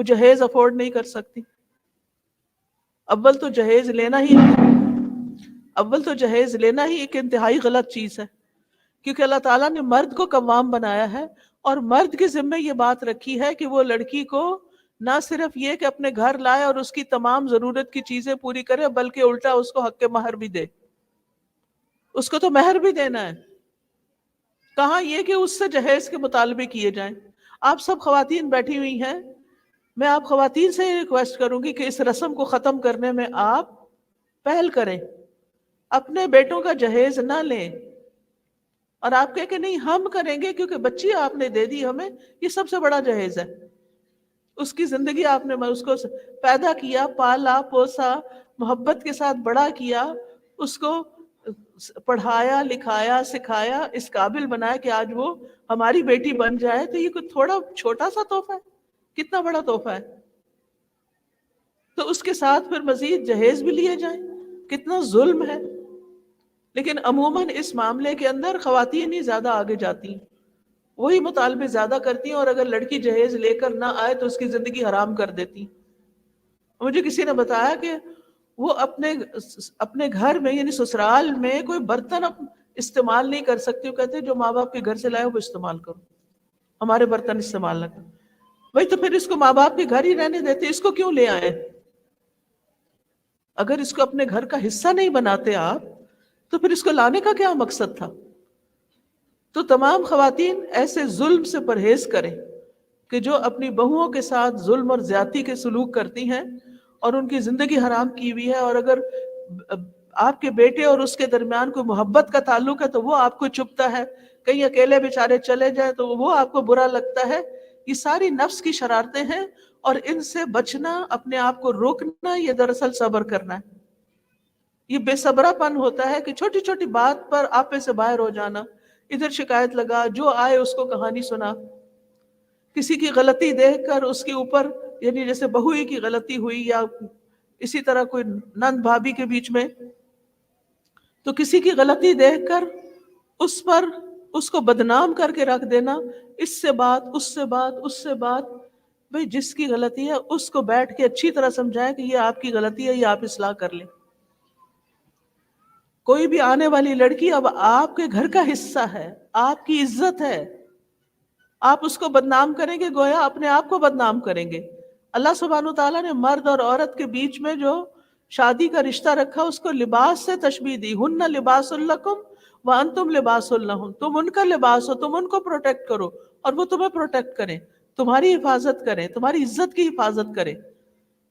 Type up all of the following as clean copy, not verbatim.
وہ جہیز افورڈ نہیں کر سکتی. اول تو جہیز لینا ہی ایک انتہائی غلط چیز ہے، کیونکہ اللہ تعالیٰ نے مرد کو قوام بنایا ہے اور مرد کے ذمہ یہ بات رکھی ہے کہ وہ لڑکی کو نہ صرف یہ کہ اپنے گھر لائے اور اس کی تمام ضرورت کی چیزیں پوری کرے، بلکہ الٹا اس کو حق مہر بھی دے. اس کو تو مہر بھی دینا ہے، کہاں یہ کہ اس سے جہیز کے مطالبے کیے جائیں. آپ سب خواتین بیٹھی ہوئی ہیں، میں آپ خواتین سے ریکویسٹ کروں گی کہ اس رسم کو ختم کرنے میں آپ پہل کریں. اپنے بیٹوں کا جہیز نہ لیں اور آپ کہیں کہ نہیں ہم کریں گے کیونکہ بچی آپ نے دے دی ہمیں، یہ سب سے بڑا جہیز ہے. اس کی زندگی آپ نے اس کو پیدا کیا، پالا پوسا، محبت کے ساتھ بڑا کیا، اس کو پڑھایا لکھایا سکھایا، اس قابل بنایا کہ آج وہ ہماری بیٹی بن جائے. تو یہ کوئی تھوڑا چھوٹا سا تحفہ ہے، کتنا بڑا تحفہ ہے. تو اس کے ساتھ پھر مزید جہیز بھی لیے جائیں، کتنا ظلم ہے. لیکن عموماً اس معاملے کے اندر خواتین ہی زیادہ آگے جاتی ہیں، وہی مطالبے زیادہ کرتی ہیں، اور اگر لڑکی جہیز لے کر نہ آئے تو اس کی زندگی حرام کر دیتی. مجھے کسی نے بتایا کہ وہ اپنے گھر میں یعنی سسرال میں کوئی برتن استعمال نہیں کر سکتی. وہ کہتے ہیں جو ماں باپ کے گھر سے لائے وہ استعمال کرو، ہمارے برتن استعمال نہ کرو. بھائی تو پھر اس کو ماں باپ کے گھر ہی رہنے دیتے، اس کو کیوں لے آئے؟ اگر اس کو اپنے گھر کا حصہ نہیں بناتے آپ تو پھر اس کو لانے کا کیا مقصد تھا؟ تو تمام خواتین ایسے ظلم سے پرہیز کریں کہ جو اپنی بہوؤں کے ساتھ ظلم اور زیادتی کے سلوک کرتی ہیں اور ان کی زندگی حرام کی ہوئی ہے. اور اگر آپ کے بیٹے اور اس کے درمیان کوئی محبت کا تعلق ہے تو وہ آپ کو چبھتا ہے، کہیں اکیلے بیچارے چلے جائیں تو وہ آپ کو برا لگتا ہے. یہ ساری نفس کی شرارتیں ہیں اور ان سے بچنا، اپنے آپ کو روکنا، یہ دراصل صبر کرنا ہے. یہ بے صبرا پن ہوتا ہے کہ چھوٹی چھوٹی بات پر آپے سے باہر ہو جانا، ادھر شکایت لگا، جو آئے اس کو کہانی سنا، کسی کی غلطی دیکھ کر اس کے اوپر، یعنی جیسے بہو ہی کی غلطی ہوئی یا اسی طرح کوئی نند بھابھی کے بیچ میں، تو کسی کی غلطی دیکھ کر اس پر اس کو بدنام کر کے رکھ دینا، اس سے بات اس سے بات اس سے بات. بھئی جس کی غلطی ہے اس کو بیٹھ کے اچھی طرح سمجھائیں کہ یہ آپ کی غلطی ہے، یہ آپ اصلاح کر لیں. کوئی بھی آنے والی لڑکی اب آپ کے گھر کا حصہ ہے، آپ کی عزت ہے. آپ اس کو بدنام کریں گے گویا اپنے آپ کو بدنام کریں گے. اللہ سبحانہ وتعالیٰ نے مرد اور عورت کے بیچ میں جو شادی کا رشتہ رکھا اس کو لباس سے تشبیہ دی. ہن لباس لکم وانتم لباس لہن. تم ان کا لباس ہو، تم ان کو پروٹیکٹ کرو اور وہ تمہیں پروٹیکٹ کریں، تمہاری حفاظت کریں، تمہاری عزت کی حفاظت کریں.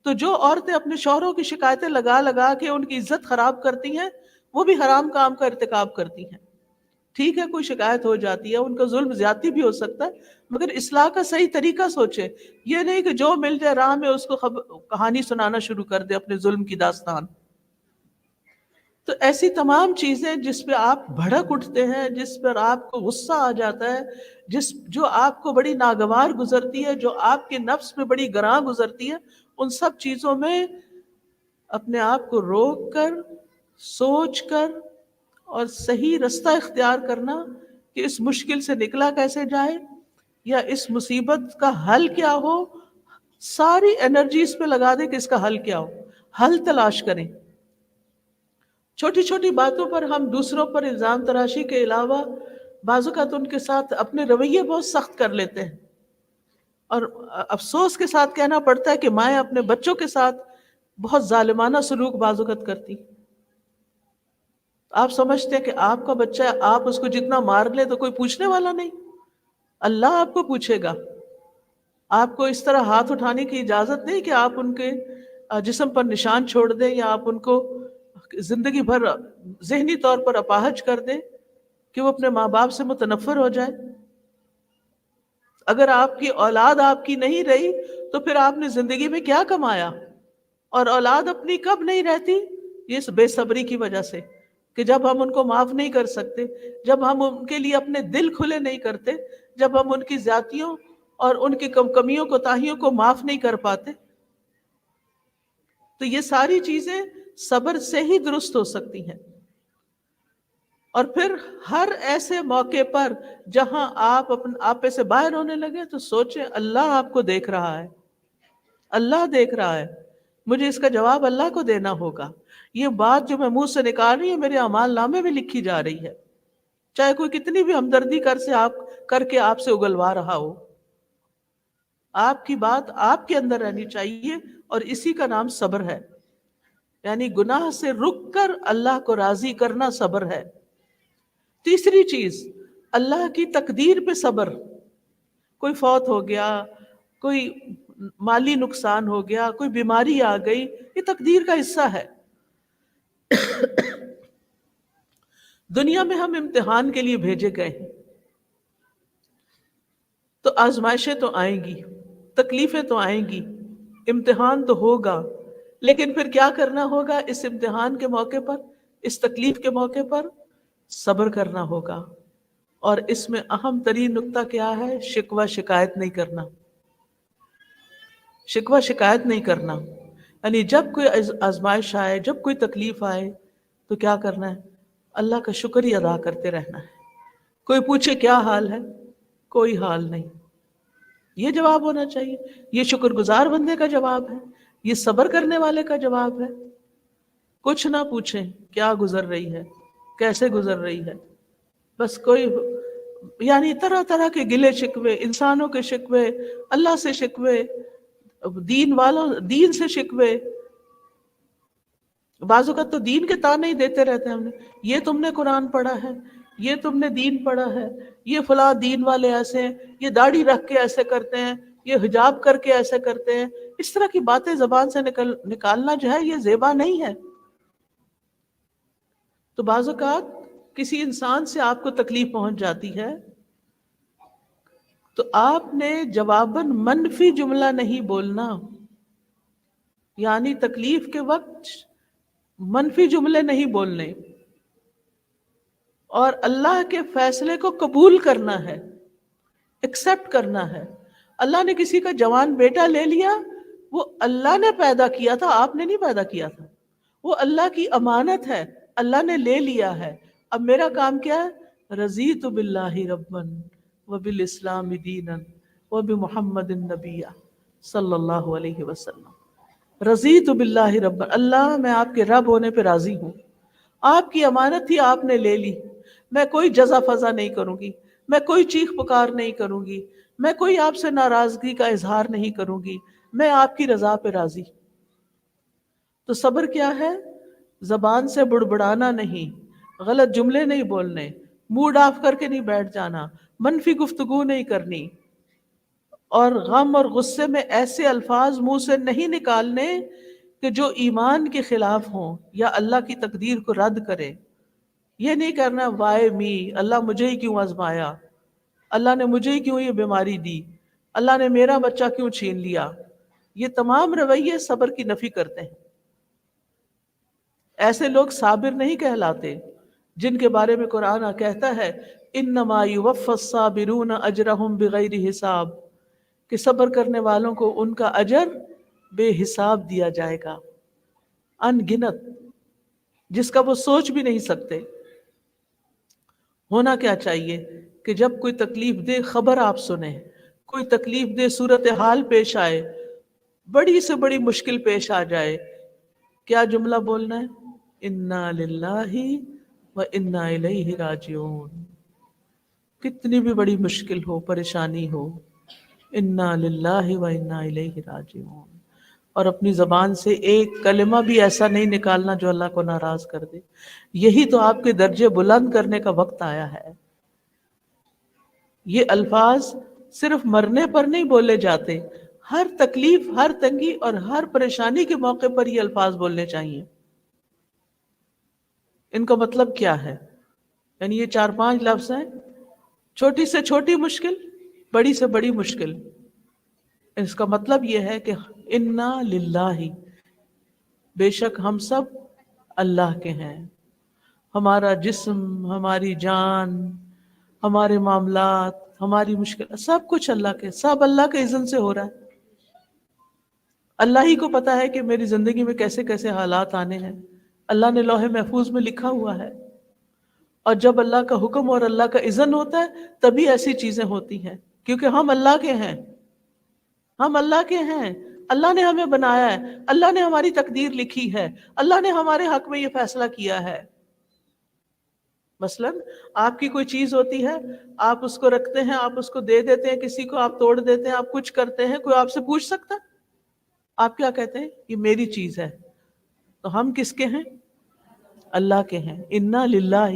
تو جو عورتیں اپنے شوہروں کی شکایتیں لگا لگا کے ان کی عزت خراب کرتی ہیں، وہ بھی حرام کام کا ارتکاب کرتی ہیں. ٹھیک ہے کوئی شکایت ہو جاتی ہے، ان کا ظلم زیادتی بھی ہو سکتا ہے، مگر اصلاح کا صحیح طریقہ سوچے. یہ نہیں کہ جو مل جائے راہ میں اس کو کہانی سنانا شروع کر دے اپنے ظلم کی داستان. تو ایسی تمام چیزیں جس پہ آپ بھڑک اٹھتے ہیں، جس پر آپ کو غصہ آ جاتا ہے، جو آپ کو بڑی ناگوار گزرتی ہے، جو آپ کے نفس میں بڑی گراں گزرتی ہے، ان سب چیزوں میں اپنے آپ کو روک کر، سوچ کر اور صحیح رستہ اختیار کرنا کہ اس مشکل سے نکلا کیسے جائے یا اس مصیبت کا حل کیا ہو. ساری انرجی اس پہ لگا دیں کہ اس کا حل کیا ہو، حل تلاش کریں. چھوٹی چھوٹی باتوں پر ہم دوسروں پر الزام تراشی کے علاوہ بعض اوقات ان کے ساتھ اپنے رویے بہت سخت کر لیتے ہیں، اور افسوس کے ساتھ کہنا پڑتا ہے کہ مائیں اپنے بچوں کے ساتھ بہت ظالمانہ سلوک بعض اوقات کرتی. آپ سمجھتے ہیں کہ آپ کا بچہ ہے، آپ اس کو جتنا مار لیں تو کوئی پوچھنے والا نہیں، اللہ آپ کو پوچھے گا. آپ کو اس طرح ہاتھ اٹھانے کی اجازت نہیں کہ آپ ان کے جسم پر نشان چھوڑ دیں یا آپ ان کو زندگی بھر ذہنی طور پر اپاہج کر دیں کہ وہ اپنے ماں باپ سے متنفر ہو جائے. اگر آپ کی اولاد آپ کی نہیں رہی تو پھر آپ نے زندگی میں کیا کمایا؟ اور اولاد اپنی کب نہیں رہتی؟ یہ بے صبری کی وجہ سے، کہ جب ہم ان کو معاف نہیں کر سکتے، جب ہم ان کے لیے اپنے دل کھلے نہیں کرتے، جب ہم ان کی زیادتیوں اور ان کی کمیوں کوتاہیوں کو معاف نہیں کر پاتے. تو یہ ساری چیزیں صبر سے ہی درست ہو سکتی ہیں. اور پھر ہر ایسے موقع پر جہاں آپ اپنے آپے سے باہر ہونے لگے تو سوچیں اللہ آپ کو دیکھ رہا ہے. اللہ دیکھ رہا ہے، مجھے اس کا جواب اللہ کو دینا ہوگا. یہ بات جو میں منہ سے نکال رہی ہوں میرے اعمال نامے میں لکھی جا رہی ہے، چاہے کوئی کتنی بھی ہمدردی کر کے آپ سے اگلوا رہا ہو. آپ کی بات آپ کے اندر رہنی چاہیے، اور اسی کا نام صبر ہے. یعنی گناہ سے رک کر اللہ کو راضی کرنا صبر ہے. تیسری چیز، اللہ کی تقدیر پہ صبر. کوئی فوت ہو گیا، کوئی مالی نقصان ہو گیا، کوئی بیماری آ گئی، یہ تقدیر کا حصہ ہے. دنیا میں ہم امتحان کے لیے بھیجے گئے ہیں، تو آزمائشیں تو آئیں گی، تکلیفیں تو آئیں گی، امتحان تو ہوگا. لیکن پھر کیا کرنا ہوگا؟ اس امتحان کے موقع پر، اس تکلیف کے موقع پر صبر کرنا ہوگا. اور اس میں اہم ترین نقطہ کیا ہے؟ شکوہ شکایت نہیں کرنا. شکوہ شکایت نہیں کرنا. یعنی جب کوئی آزمائش آئے، جب کوئی تکلیف آئے، تو کیا کرنا ہے؟ اللہ کا شکر ہی ادا کرتے رہنا ہے. کوئی پوچھے کیا حال ہے؟ کوئی حال نہیں، یہ جواب ہونا چاہیے. یہ شکر گزار بندے کا جواب ہے، یہ صبر کرنے والے کا جواب ہے. کچھ نہ پوچھیں کیا گزر رہی ہے، کیسے گزر رہی ہے. بس کوئی یعنی طرح طرح کے گلے شکوے، انسانوں کے شکوے، اللہ سے شکوے، دین سے شکوے. بعض اوقات تو دین کے تانے ہی دیتے رہتے ہیں. ہم نے یہ تم نے قرآن پڑھا ہے، یہ تم نے دین پڑھا ہے، یہ فلاں دین والے ایسے ہیں، یہ داڑھی رکھ کے ایسے کرتے ہیں، یہ حجاب کر کے ایسے کرتے ہیں. اس طرح کی باتیں زبان سے نکالنا جو ہے یہ زیبا نہیں ہے. تو بعض اوقات کسی انسان سے آپ کو تکلیف پہنچ جاتی ہے تو آپ نے جواباً منفی جملہ نہیں بولنا. یعنی تکلیف کے وقت منفی جملے نہیں بولنے، اور اللہ کے فیصلے کو قبول کرنا ہے، ایکسپٹ کرنا ہے. اللہ نے کسی کا جوان بیٹا لے لیا، وہ اللہ نے پیدا کیا تھا، آپ نے نہیں پیدا کیا تھا. وہ اللہ کی امانت ہے، اللہ نے لے لیا ہے. اب میرا کام کیا ہے؟ رضیت باللہ ربا وبالاسلام دینا وبمحمد النبی صلی اللہ علیہ وسلم. رضیت باللہ ربا، اللہ میں آپ کے رب ہونے پہ راضی ہوں. آپ کی امانت تھی، آپ نے لے لی. میں کوئی جزا فضا نہیں کروں گی، میں کوئی چیخ پکار نہیں کروں گی، میں کوئی آپ سے ناراضگی کا اظہار نہیں کروں گی، میں آپ کی رضا پہ راضی. تو صبر کیا ہے؟ زبان سے بڑبڑانا نہیں، غلط جملے نہیں بولنے، موڈ آف کر کے نہیں بیٹھ جانا، منفی گفتگو نہیں کرنی، اور غم اور غصے میں ایسے الفاظ منہ سے نہیں نکالنے کہ جو ایمان کے خلاف ہوں یا اللہ کی تقدیر کو رد کرے. یہ نہیں کرنا وائے می، اللہ مجھے ہی کیوں آزمایا، اللہ نے مجھے ہی کیوں یہ بیماری دی، اللہ نے میرا بچہ کیوں چھین لیا. یہ تمام رویے صبر کی نفی کرتے ہیں. ایسے لوگ صابر نہیں کہلاتے جن کے بارے میں قرآن کہتا ہے انما یوفی الصابرون اجرہم بغیر حساب، کہ صبر کرنے والوں کو ان کا اجر بے حساب دیا جائے گا، ان گنت، جس کا وہ سوچ بھی نہیں سکتے. ہونا کیا چاہیے کہ جب کوئی تکلیف دہ خبر آپ سنیں، کوئی تکلیف دہ صورتحال پیش آئے، بڑی سے بڑی مشکل پیش آ جائے، کیا جملہ بولنا ہے؟ انا للہ و انا الیہ راجعون. کتنی بھی بڑی مشکل ہو، پریشانی ہو، انا للہ و انا الیہ راجعون. اور اپنی زبان سے ایک کلمہ بھی ایسا نہیں نکالنا جو اللہ کو ناراض کر دے. یہی تو آپ کے درجے بلند کرنے کا وقت آیا ہے. یہ الفاظ صرف مرنے پر نہیں بولے جاتے، ہر تکلیف، ہر تنگی اور ہر پریشانی کے موقع پر یہ الفاظ بولنے چاہیے. ان کا مطلب کیا ہے؟ یعنی یہ 4-5 لفظ ہیں، چھوٹی سے چھوٹی مشکل، بڑی سے بڑی مشکل. اس کا مطلب یہ ہے کہ انا للہ، بے شک ہم سب اللہ کے ہیں. ہمارا جسم، ہماری جان، ہمارے معاملات، ہماری مشکل، سب کچھ اللہ کے، سب اللہ کے اذن سے ہو رہا ہے. اللہ ہی کو پتا ہے کہ میری زندگی میں کیسے کیسے حالات آنے ہیں. اللہ نے لوح محفوظ میں لکھا ہوا ہے، اور جب اللہ کا حکم اور اللہ کا اذن ہوتا ہے تبھی ایسی چیزیں ہوتی ہیں، کیونکہ ہم اللہ کے ہیں. ہم اللہ کے ہیں اللہ نے ہمیں بنایا ہے، اللہ نے ہماری تقدیر لکھی ہے، اللہ نے ہمارے حق میں یہ فیصلہ کیا ہے۔ مثلاً آپ کی کوئی چیز ہوتی ہے، آپ اس کو رکھتے ہیں، آپ اس کو دے دیتے ہیں، کسی کو آپ توڑ دیتے ہیں، آپ کچھ کرتے ہیں، کوئی آپ سے پوچھ سکتا ہے؟ آپ کیا کہتے ہیں؟ یہ میری چیز ہے۔ تو ہم کس کے ہیں؟ اللہ کے ہیں۔ انا للہ،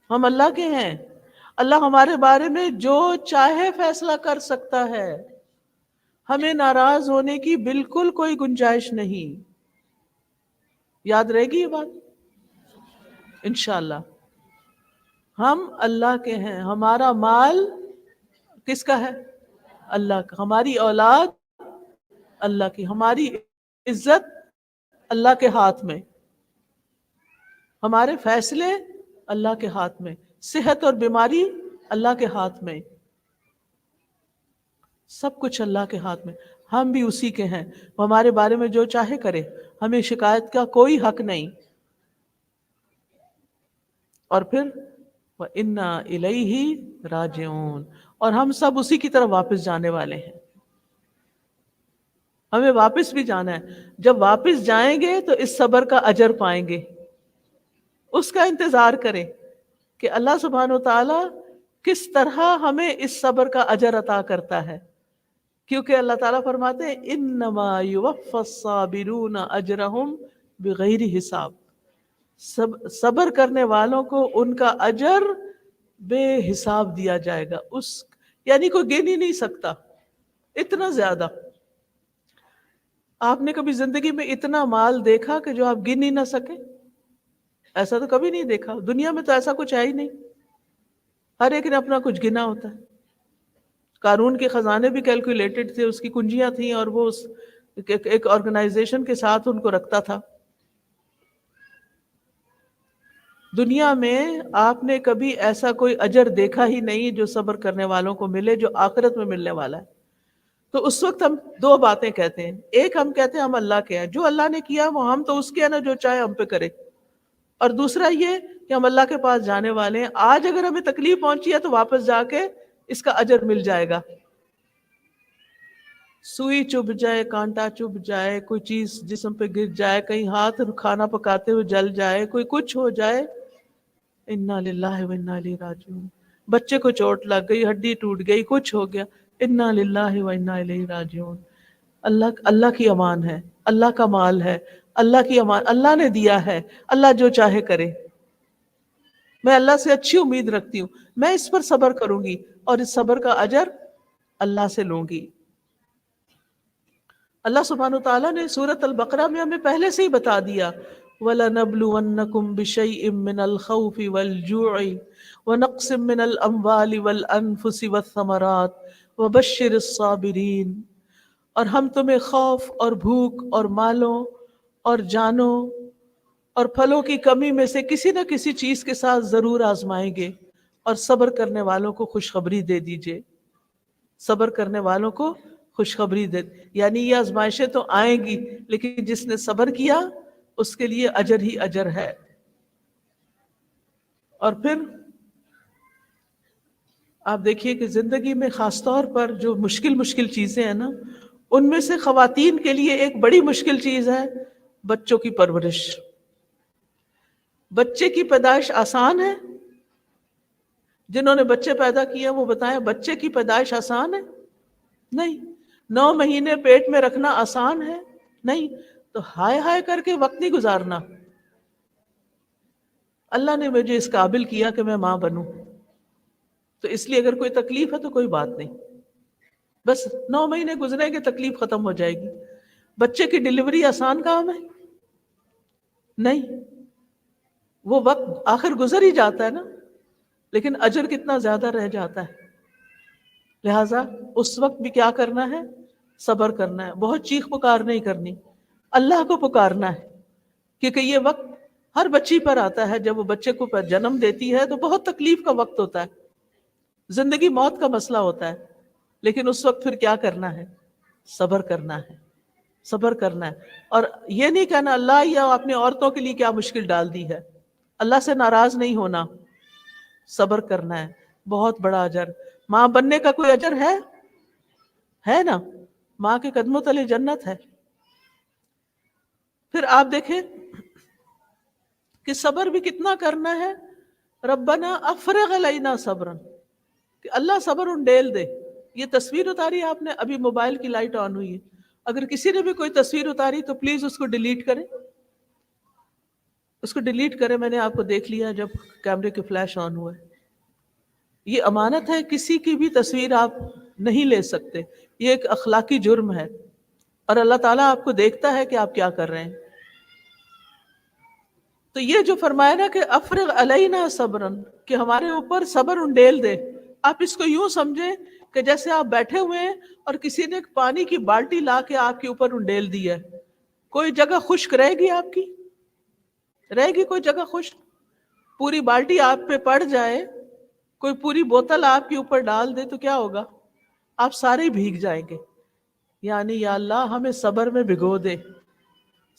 ہم اللہ کے ہیں۔ اللہ ہمارے بارے میں جو چاہے فیصلہ کر سکتا ہے، ہمیں ناراض ہونے کی بالکل کوئی گنجائش نہیں۔ یاد رہے گی یہ بات انشاءاللہ۔ ہم اللہ کے ہیں، ہمارا مال کس کا ہے؟ اللہ کا، ہماری اولاد اللہ کی، ہماری عزت اللہ کے ہاتھ میں، ہمارے فیصلے اللہ کے ہاتھ میں، صحت اور بیماری اللہ کے ہاتھ میں، سب کچھ اللہ کے ہاتھ میں۔ ہم بھی اسی کے ہیں، وہ ہمارے بارے میں جو چاہے کرے، ہمیں شکایت کا کوئی حق نہیں۔ اور پھر وَإِنَّا إِلَيْهِ رَاجِعُونَ، اور ہم سب اسی کی طرف واپس جانے والے ہیں۔ ہمیں واپس بھی جانا ہے، جب واپس جائیں گے تو اس صبر کا اجر پائیں گے۔ اس کا انتظار کریں کہ اللہ سبحانہ وتعالی کس طرح ہمیں اس صبر کا اجر عطا کرتا ہے، کیونکہ اللہ تعالیٰ فرماتے ہیں انما یوفی الصابرون اجرہم بغیر حساب، صبر کرنے والوں کو ان کا اجر بے حساب دیا جائے گا، یعنی کوئی گن ہی نہیں سکتا، اتنا زیادہ۔ آپ نے کبھی زندگی میں اتنا مال دیکھا کہ جو آپ گن ہی نہ سکیں؟ ایسا تو کبھی نہیں دیکھا، دنیا میں تو ایسا کچھ ہے ہی نہیں، ہر ایک نے اپنا کچھ گنا ہوتا ہے۔ قارون کے خزانے بھی کیلکولیٹڈ تھے، اس کی کنجیاں تھیں، اور وہ ایک آرگنائزیشن کے ساتھ ان کو رکھتا تھا۔ دنیا میں آپ نے کبھی ایسا کوئی اجر دیکھا ہی نہیں جو صبر کرنے والوں کو ملے، جو آخرت میں ملنے والا ہے۔ تو اس وقت ہم دو باتیں کہتے ہیں، ایک ہم کہتے ہیں ہم اللہ کے ہیں، جو اللہ نے کیا وہ ہم تو اس کے ہیں نا، جو چاہے ہم پہ کرے، اور دوسرا یہ کہ ہم اللہ کے پاس جانے والے ہیں، آج اگر ہمیں تکلیف پہنچی ہے تو واپس جا کے اس کا اجر مل جائے گا۔ سوئی چبھ جائے، کانٹا چبھ جائے، کوئی چیز جسم پہ گر جائے، کہیں ہاتھ کھانا پکاتے ہوئے جل جائے، کوئی کچھ ہو جائے، انا للہ و انا الیہ راجعون۔ بچے کو چوٹ لگ گئی، ہڈی ٹوٹ گئی، کچھ ہو گیا، انا للہ و انا الیہ راجعون۔ اللہ کی امان ہے، اللہ کا مال ہے، اللہ کی امان، اللہ نے دیا ہے، اللہ جو چاہے کرے۔ میں اللہ سے اچھی امید رکھتی ہوں، میں اس پر صبر کروں گی اور اس صبر کا اجر اللہ سے لوں گی۔ اللہ سبحانہ وتعالیٰ نے سورۃ البقرہ میں ہمیں پہلے سے ہی بتا دیا، وَلَنَبْلُوَنَّكُمْ بِشَيْءٍ مِّنَ الْخَوْفِ وَالْجُوعِ وَنَقْصٍ مِّنَ الْأَمْوَالِ وَالْأَنفُسِ وَالثَّمَرَاتِ وَبَشِّرِ الصَّابِرِينَ، اور ہم تمہیں خوف اور بھوک اور مالوں اور جانوں اور پھلوں کی کمی میں سے کسی نہ کسی چیز کے ساتھ ضرور آزمائیں گے، اور صبر کرنے والوں کو خوشخبری دے دیجئے۔ صبر کرنے والوں کو خوشخبری دے، یعنی یہ آزمائشیں تو آئیں گی، لیکن جس نے صبر کیا اس کے لیے اجر ہی اجر ہے۔ اور پھر آپ دیکھیے کہ زندگی میں خاص طور پر جو مشکل چیزیں ہیں نا، ان میں سے خواتین کے لیے ایک بڑی مشکل چیز ہے بچوں کی پرورش۔ بچے کی پیدائش آسان ہے؟ جنہوں نے بچے پیدا کیے وہ بتائیں بچے کی پیدائش آسان ہے؟ نہیں۔ 9 مہینے پیٹ میں رکھنا آسان ہے؟ نہیں۔ تو ہائے ہائے کر کے وقت نہیں گزارنا۔ اللہ نے مجھے اس قابل کیا کہ میں ماں بنوں، تو اس لیے اگر کوئی تکلیف ہے تو کوئی بات نہیں، بس 9 مہینے گزریں گے تکلیف ختم ہو جائے گی۔ بچے کی ڈیلیوری آسان کام ہے؟ نہیں، وہ وقت آخر گزر ہی جاتا ہے نا، لیکن اجر کتنا زیادہ رہ جاتا ہے۔ لہٰذا اس وقت بھی کیا کرنا ہے؟ صبر کرنا ہے، بہت چیخ پکار نہیں کرنی، اللہ کو پکارنا ہے، کیونکہ یہ وقت ہر بچی پر آتا ہے۔ جب وہ بچے کو جنم دیتی ہے تو بہت تکلیف کا وقت ہوتا ہے، زندگی موت کا مسئلہ ہوتا ہے، لیکن اس وقت پھر کیا کرنا ہے؟ صبر کرنا ہے، صبر کرنا ہے، اور یہ نہیں کہنا اللہ یا اپنی عورتوں کے لیے کیا مشکل ڈال دی ہے۔ اللہ سے ناراض نہیں ہونا، صبر کرنا ہے، بہت بڑا اجر۔ ماں بننے کا کوئی اجر ہے نا؟ ماں کے قدموں تلے جنت ہے۔ پھر آپ دیکھیں کہ صبر بھی کتنا کرنا ہے، ربنا افرغ علینا صبرا، کہ اللہ صبر انڈیل دے۔ یہ تصویر اتاری آپ نے، ابھی موبائل کی لائٹ آن ہوئی ہے، اگر کسی نے بھی کوئی تصویر اتاری تو پلیز اس کو ڈیلیٹ کریں، اس کو ڈیلیٹ کریں۔ میں نے آپ کو دیکھ لیا جب کیمرے کے فلیش آن ہوا ہے۔ یہ امانت ہے، کسی کی بھی تصویر آپ نہیں لے سکتے، یہ ایک اخلاقی جرم ہے، اور اللہ تعالیٰ آپ کو دیکھتا ہے کہ آپ کیا کر رہے ہیں۔ تو یہ جو فرمایا نا کہ افرغ علینا صبرن، کہ ہمارے اوپر صبر انڈیل دے، آپ اس کو یوں سمجھیں کہ جیسے آپ بیٹھے ہوئے ہیں اور کسی نے ایک پانی کی بالٹی لا کے آپ کے اوپر انڈیل دی ہے، کوئی جگہ خشک رہے گی؟ آپ کی رہے گی کوئی جگہ خشک؟ پوری بالٹی آپ پہ پڑ جائے، کوئی پوری بوتل آپ کے اوپر ڈال دے تو کیا ہوگا؟ آپ سارے بھیگ جائیں گے۔ یعنی یا اللہ ہمیں صبر میں بھگو دے،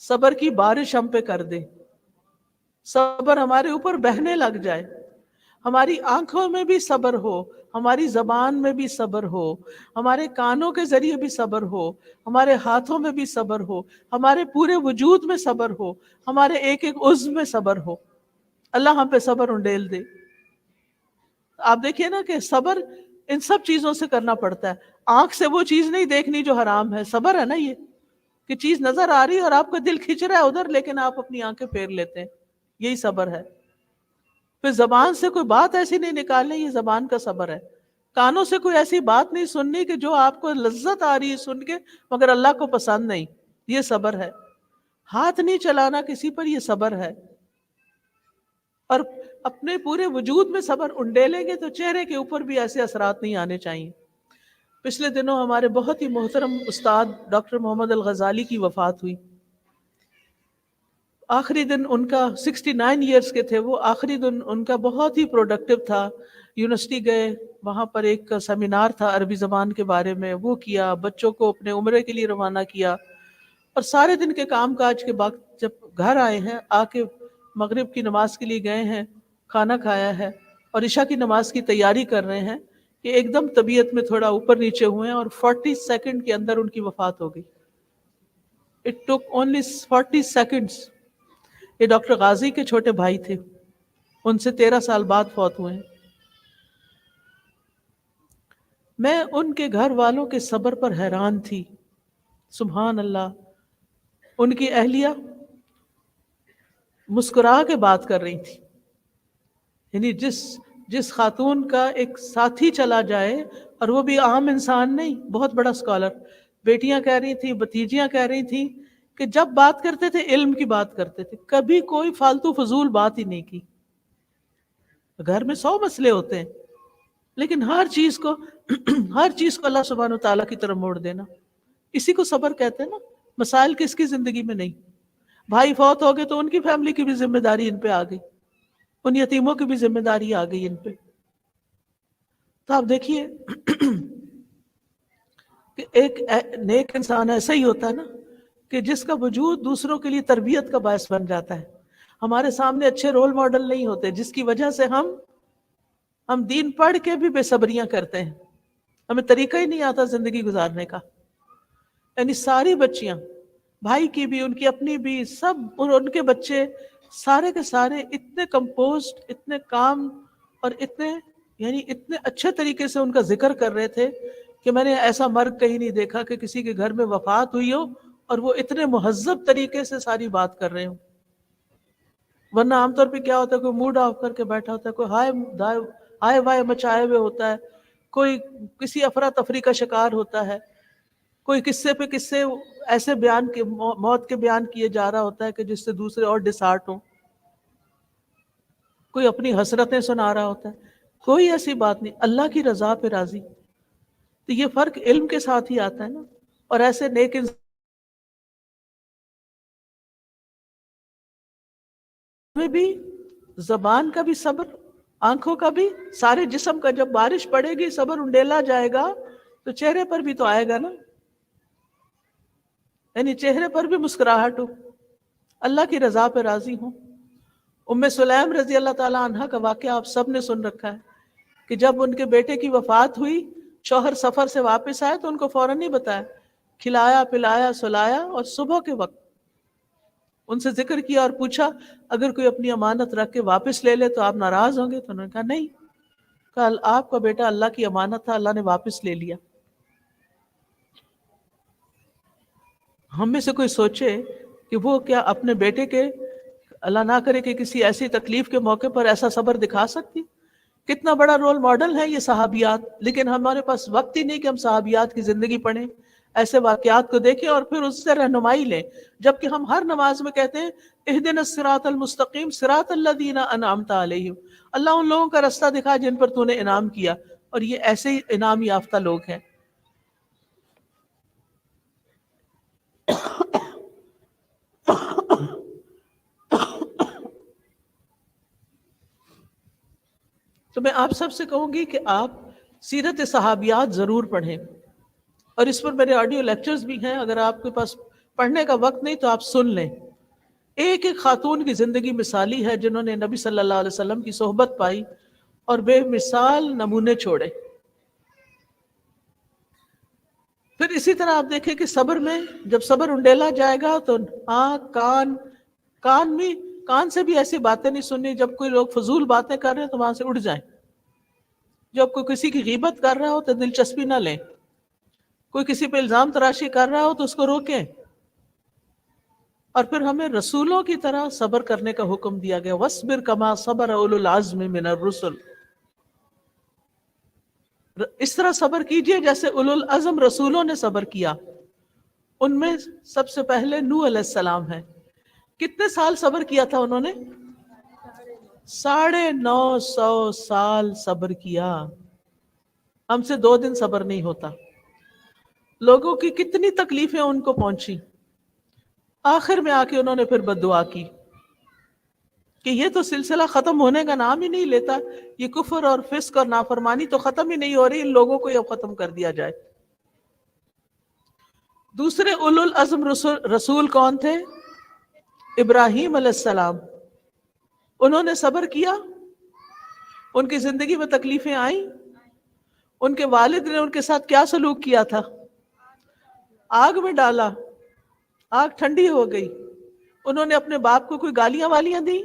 صبر کی بارش ہم پہ کر دے، صبر ہمارے اوپر بہنے لگ جائے، ہماری آنکھوں میں بھی صبر ہو، ہماری زبان میں بھی صبر ہو، ہمارے کانوں کے ذریعے بھی صبر ہو، ہمارے ہاتھوں میں بھی صبر ہو، ہمارے پورے وجود میں صبر ہو، ہمارے ایک ایک عضو میں صبر ہو۔ اللہ ہم پہ صبر انڈیل دے۔ آپ دیکھیے نا کہ صبر ان سب چیزوں سے کرنا پڑتا ہے۔ آنکھ سے وہ چیز نہیں دیکھنی جو حرام ہے، صبر ہے نا یہ، کہ چیز نظر آ رہی ہے اور آپ کا دل کھنچ رہا ہے ادھر، لیکن آپ اپنی آنکھیں پھیر لیتے ہیں، یہی صبر ہے۔ پھر زبان سے کوئی بات ایسی نہیں نکالنی، یہ زبان کا صبر ہے۔ کانوں سے کوئی ایسی بات نہیں سننی کہ جو آپ کو لذت آ رہی ہے سن کے مگر اللہ کو پسند نہیں، یہ صبر ہے۔ ہاتھ نہیں چلانا کسی پر، یہ صبر ہے۔ اور اپنے پورے وجود میں صبر انڈیلیں گے تو چہرے کے اوپر بھی ایسے اثرات نہیں آنے چاہیے۔ پچھلے دنوں ہمارے بہت ہی محترم استاد ڈاکٹر محمد الغزالی کی وفات ہوئی۔ آخری دن ان کا 69 ایئرز کے تھے وہ، آخری دن ان کا بہت ہی پروڈکٹیو تھا۔ یونیورسٹی گئے، وہاں پر ایک سیمینار تھا عربی زبان کے بارے میں، وہ کیا، بچوں کو اپنے عمرے کے لیے روانہ کیا، اور سارے دن کے کام کاج کے بعد جب گھر آئے ہیں، آ کے مغرب کی نماز کے لیے گئے ہیں، کھانا کھایا ہے اور عشاء کی نماز کی تیاری کر رہے ہیں کہ ایک دم طبیعت میں تھوڑا اوپر نیچے ہوئے ہیں اور 40 سیکنڈ کے اندر ان کی وفات ہو گئی۔ It took only 40 seconds۔ یہ ڈاکٹر غازی کے چھوٹے بھائی تھے، ان سے 13 سال بعد فوت ہوئے ہیں۔ میں ان کے گھر والوں کے صبر پر حیران تھی، سبحان اللہ۔ ان کی اہلیہ مسکرا کے بات کر رہی تھی، یعنی جس خاتون کا ایک ساتھی چلا جائے، اور وہ بھی عام انسان نہیں، بہت بڑا اسکالر، بیٹیاں کہہ رہی تھیں، بھتیجیاں کہہ رہی تھیں کہ جب بات کرتے تھے علم کی بات کرتے تھے، کبھی کوئی فالتو فضول بات ہی نہیں کی۔ گھر میں 100 مسئلے ہوتے ہیں، لیکن ہر چیز کو اللہ سبحانہ وتعالیٰ کی طرف موڑ دینا، اسی کو صبر کہتے ہیں نا۔ مسائل کس کی زندگی میں نہیں، بھائی فوت ہو گئے تو ان کی فیملی کی بھی ذمہ داری ان پہ آ گئی، ان یتیموں کی بھی ذمہ داری آ گئی ان پہ۔ تو آپ دیکھیے کہ ایک نیک انسان ایسا ہی ہوتا ہے نا کہ جس کا وجود دوسروں کے لیے تربیت کا باعث بن جاتا ہے۔ ہمارے سامنے اچھے رول ماڈل نہیں ہوتے، جس کی وجہ سے ہم دین پڑھ کے بھی بے صبریاں کرتے ہیں، ہمیں طریقہ ہی نہیں آتا زندگی گزارنے کا۔ یعنی ساری بچیاں، بھائی کی بھی، ان کی اپنی بھی، سب ان کے بچے سارے کے سارے اتنے کمپوزڈ، اتنے کام، اور اتنے اچھے طریقے سے ان کا ذکر کر رہے تھے کہ میں نے ایسا مرگ کہیں نہیں دیکھا کہ کسی کے گھر میں وفات ہوئی ہو اور وہ اتنے مہذب طریقے سے ساری بات کر رہے ہوں۔ ورنہ عام طور پہ کیا ہوتا ہے، کوئی موڈ آف کر کے بیٹھا ہوتا ہے، کوئی ہائے وائے مچائے ہوئے ہوتا ہے، کوئی کسی افراتفری کا شکار ہوتا ہے، کوئی قصے پہ قصے ایسے موت کے بیان کیے جا رہا ہوتا ہے کہ جس سے دوسرے اور ڈسہارٹ ہوں، کوئی اپنی حسرتیں سنا رہا ہوتا ہے۔ کوئی ایسی بات نہیں، اللہ کی رضا پہ راضی۔ تو یہ فرق علم کے ساتھ ہی آتا ہے نا۔ اور ایسے نیک انسان میں بھی زبان کا بھی صبر، آنکھوں کا بھی، سارے جسم کا، جب بارش پڑے گی صبر انڈیلا جائے گا تو چہرے پر بھی تو آئے گا نا، یعنی چہرے پر بھی مسکراہٹ ہو، اللہ کی رضا پہ راضی ہوں۔ ام سلیم رضی اللہ تعالیٰ عنہ کا واقعہ آپ سب نے سن رکھا ہے کہ جب ان کے بیٹے کی وفات ہوئی، شوہر سفر سے واپس آئے تو ان کو فوراً نہیں بتایا کھلایا پلایا سلایا، اور صبح کے وقت ان سے ذکر کیا اور پوچھا اگر کوئی اپنی امانت رکھ کے واپس لے لے تو آپ ناراض ہوں گے؟ تو انہوں نے کہا نہیں، کل آپ کا بیٹا اللہ کی امانت تھا، اللہ نے واپس لے لیا۔ ہم میں سے کوئی سوچے کہ وہ کیا اپنے بیٹے کے، اللہ نہ کرے کہ کسی ایسی تکلیف کے موقع پر ایسا صبر دکھا سکتی؟ کتنا بڑا رول ماڈل ہے یہ صحابیات، لیکن ہمارے پاس وقت ہی نہیں کہ ہم صحابیات کی زندگی پڑھیں، ایسے واقعات کو دیکھیں اور پھر اس سے رہنمائی لیں، جبکہ ہم ہر نماز میں کہتے ہیں اہدنا الصراط المستقیم صراط الذین انعمت علیہم، اللہ ان لوگوں کا راستہ دکھا جن پر تو نے انعام کیا، اور یہ ایسے ہی انعام یافتہ لوگ ہیں۔ تو میں آپ سب سے کہوں گی کہ آپ سیرت صحابیات ضرور پڑھیں، اور اس پر میرے آڈیو لیکچرز بھی ہیں، اگر آپ کے پاس پڑھنے کا وقت نہیں تو آپ سن لیں۔ ایک ایک خاتون کی زندگی مثالی ہے جنہوں نے نبی صلی اللہ علیہ وسلم کی صحبت پائی اور بے مثال نمونے چھوڑے۔ پھر اسی طرح آپ دیکھیں کہ صبر میں جب صبر انڈیلا جائے گا تو آنکھ کان سے بھی ایسی باتیں نہیں سننی، جب کوئی لوگ فضول باتیں کر رہے ہیں تو وہاں سے اٹھ جائیں، جب کوئی کسی کی غیبت کر رہا ہو تو دلچسپی نہ لیں، کوئی کسی پہ الزام تراشی کر رہا ہو تو اس کو روکیں، اور پھر ہمیں رسولوں کی طرح صبر کرنے کا حکم دیا گیا، وَاصْبِرْ كَمَا صَبَرَ أُولُو الْعَزْمِ مِنَ الرُّسُلِ، اس طرح صبر کیجئے جیسے اولو العزم رسولوں نے صبر کیا۔ ان میں سب سے پہلے نوح علیہ السلام ہے۔ کتنے سال صبر کیا تھا انہوں نے؟ 950 سال صبر کیا۔ ہم سے 2 دن صبر نہیں ہوتا۔ لوگوں کی کتنی تکلیفیں ان کو پہنچی، آخر میں آ کے انہوں نے پھر بد دعا کی کہ یہ تو سلسلہ ختم ہونے کا نام ہی نہیں لیتا، یہ کفر اور فسق اور نافرمانی تو ختم ہی نہیں ہو رہی، ان لوگوں کو اب ختم کر دیا جائے۔ دوسرے اولو العزم رسول کون تھے؟ ابراہیم علیہ السلام۔ انہوں نے صبر کیا، ان کی زندگی میں تکلیفیں آئیں، ان کے والد نے ان کے ساتھ کیا سلوک کیا تھا؟ آگ میں ڈالا، آگ ٹھنڈی ہو گئی، انہوں نے اپنے باپ کو کوئی گالیاں والیاں دی،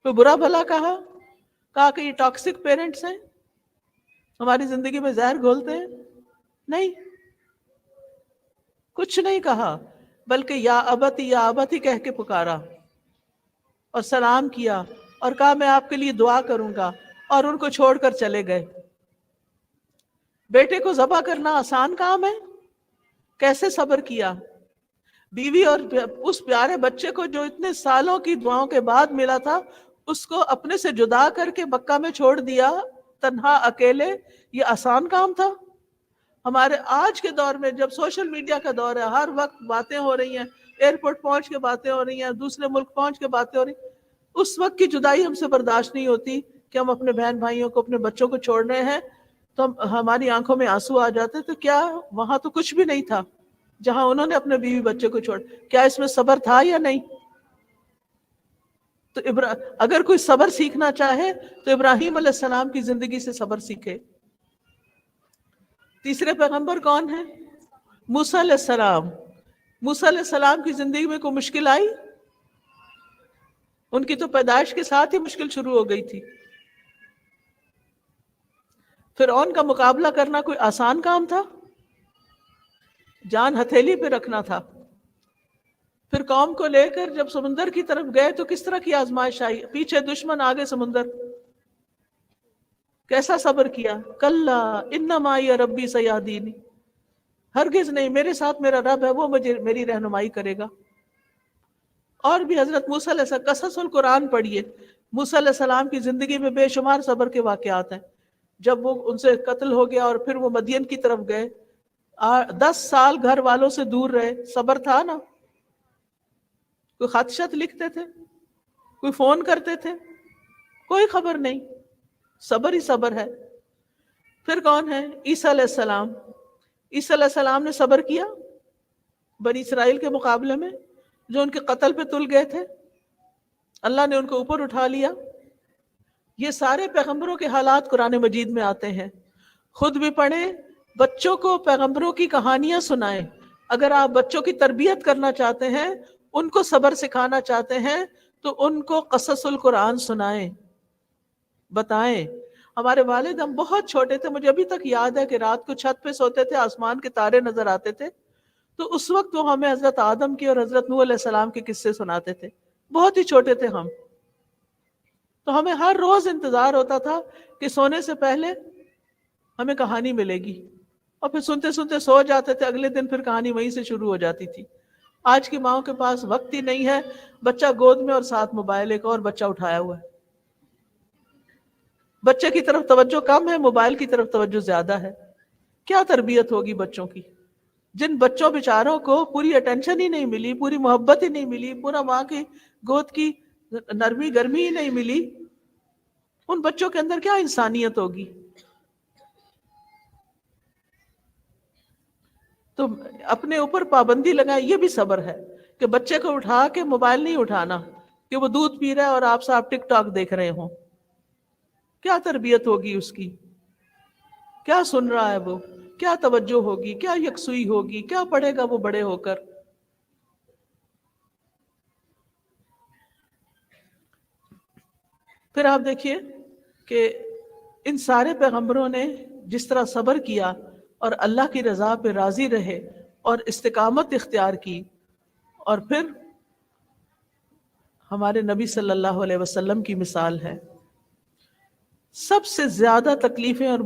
کوئی برا بھلا کہا کہ یہ ٹاکسک پیرنٹس ہیں، ہماری زندگی میں زہر گھولتے ہیں؟ نہیں، کچھ نہیں کہا، بلکہ یا ابتی کہہ کے پکارا اور سلام کیا اور کہا میں آپ کے لیے دعا کروں گا، اور ان کو چھوڑ کر چلے گئے۔ بیٹے کو ذبح کرنا آسان کام ہے؟ کیسے صبر کیا؟ بیوی اور اس پیارے بچے کو جو اتنے سالوں کی دعاؤں کے بعد ملا تھا، اس کو اپنے سے جدا کر کے مکہ میں چھوڑ دیا تنہا اکیلے، یہ آسان کام تھا؟ ہمارے آج کے دور میں جب سوشل میڈیا کا دور ہے، ہر وقت باتیں ہو رہی ہیں، ایئرپورٹ پہنچ کے باتیں ہو رہی ہیں، دوسرے ملک پہنچ کے باتیں ہو رہی ہیں، اس وقت کی جدائی ہم سے برداشت نہیں ہوتی کہ ہم اپنے بہن بھائیوں کو، اپنے بچوں کو چھوڑ رہے ہیں تو ہماری آنکھوں میں آنسو آ جاتے، تو کیا وہاں تو کچھ بھی نہیں تھا جہاں انہوں نے اپنے بیوی بچے کو چھوڑ، کیا اس میں صبر تھا یا نہیں؟ تو اگر کوئی صبر سیکھنا چاہے تو ابراہیم علیہ السلام کی زندگی سے صبر سیکھے۔ تیسرے پیغمبر کون ہیں؟ موسیٰ علیہ السلام۔ موسیٰ علیہ السلام کی زندگی میں کوئی مشکل آئی؟ ان کی تو پیدائش کے ساتھ ہی مشکل شروع ہو گئی تھی۔ فرعون کا مقابلہ کرنا کوئی آسان کام تھا؟ جان ہتھیلی پہ رکھنا تھا۔ پھر قوم کو لے کر جب سمندر کی طرف گئے تو کس طرح کی آزمائش آئی، پیچھے دشمن آگے سمندر، کیسا صبر کیا؟ کلا ان معی ربی سیہدینی، ہرگز نہیں، میرے ساتھ میرا رب ہے، وہ مجھے میری رہنمائی کرے گا۔ اور بھی حضرت موسیٰ علیہ السلام، قصص القرآن پڑھیے، موسیٰ علیہ السلام کی زندگی میں بے شمار صبر کے واقعات ہیں۔ جب وہ ان سے قتل ہو گیا اور پھر وہ مدین کی طرف گئے، 10 سال گھر والوں سے دور رہے، صبر تھا نا؟ کوئی خط شط لکھتے تھے، کوئی فون کرتے تھے، کوئی خبر نہیں، صبر ہی صبر ہے۔ پھر کون ہے؟ عیسیٰ علیہ السلام۔ عیسیٰ علیہ السلام نے صبر کیا بنی اسرائیل کے مقابلے میں، جو ان کے قتل پہ تل گئے تھے، اللہ نے ان کو اوپر اٹھا لیا۔ یہ سارے پیغمبروں کے حالات قرآن مجید میں آتے ہیں، خود بھی پڑھیں، بچوں کو پیغمبروں کی کہانیاں سنائیں، اگر آپ بچوں کی تربیت کرنا چاہتے ہیں، ان کو صبر سکھانا چاہتے ہیں، تو ان کو قصص القرآن سنائیں، بتائیں. ہمارے والد، ہم بہت چھوٹے تھے، مجھے ابھی تک یاد ہے کہ رات کو چھت پہ سوتے تھے، آسمان کے تارے نظر آتے تھے، تو اس وقت وہ ہمیں حضرت آدم کی اور حضرت نوح علیہ السلام کے قصے سناتے تھے. بہت ہی چھوٹے تھے ہم، تو ہمیں ہر روز انتظار ہوتا تھا کہ سونے سے پہلے ہمیں کہانی ملے گی، اور پھر سنتے سنتے سو جاتے تھے. اگلے دن پھر کہانی وہیں سے شروع ہو جاتی تھی. آج کی ماؤں کے پاس وقت ہی نہیں ہے، بچہ گود میں اور ساتھ موبائل، ایک اور بچہ اٹھایا ہوا ہے. بچے کی طرف توجہ کم ہے، موبائل کی طرف توجہ زیادہ ہے. کیا تربیت ہوگی بچوں کی؟ جن بچوں بیچاروں کو پوری اٹینشن ہی نہیں ملی، پوری محبت ہی نہیں ملی، پورا ماں کی گود کی نرمی گرمی ہی نہیں ملی، ان بچوں کے اندر کیا انسانیت ہوگی؟ تو اپنے اوپر پابندی لگائیں. یہ بھی صبر ہے کہ بچے کو اٹھا کے موبائل نہیں اٹھانا کہ وہ دودھ پی رہا ہے اور آپ صاحب ٹک ٹاک دیکھ رہے ہوں. کیا تربیت ہوگی اس کی؟ کیا سن رہا ہے وہ؟ کیا توجہ ہوگی؟ کیا یکسوئی ہوگی؟ کیا پڑھے گا وہ بڑے ہو کر؟ پھر آپ دیکھیے کہ ان سارے پیغمبروں نے جس طرح صبر کیا اور اللہ کی رضا پہ راضی رہے اور استقامت اختیار کی، اور پھر ہمارے نبی صلی اللہ علیہ وسلم کی مثال ہے. سب سے زیادہ تکلیفیں اور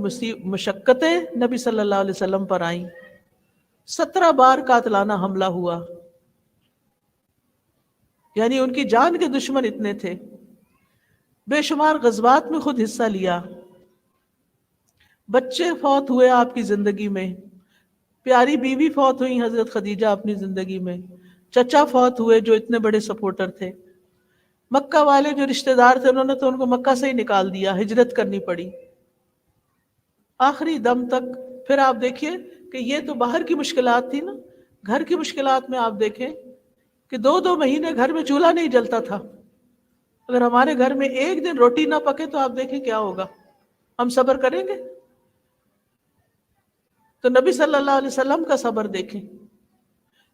مشقتیں نبی صلی اللہ علیہ وسلم پر آئیں. 17 بار قاتلانہ حملہ ہوا، یعنی ان کی جان کے دشمن اتنے تھے. بے شمار غزوات میں خود حصہ لیا. بچے فوت ہوئے آپ کی زندگی میں، پیاری بیوی فوت ہوئی حضرت خدیجہ اپنی زندگی میں، چچا فوت ہوئے جو اتنے بڑے سپورٹر تھے. مکہ والے جو رشتہ دار تھے، انہوں نے تو ان کو مکہ سے ہی نکال دیا، ہجرت کرنی پڑی آخری دم تک. پھر آپ دیکھیے کہ یہ تو باہر کی مشکلات تھی نا، گھر کی مشکلات میں آپ دیکھیں کہ 2 مہینے گھر میں چولہا نہیں جلتا تھا. اگر ہمارے گھر میں ایک دن روٹی نہ پکے تو آپ دیکھیں کیا ہوگا. ہم صبر کریں گے؟ تو نبی صلی اللہ علیہ وسلم کا صبر دیکھیں.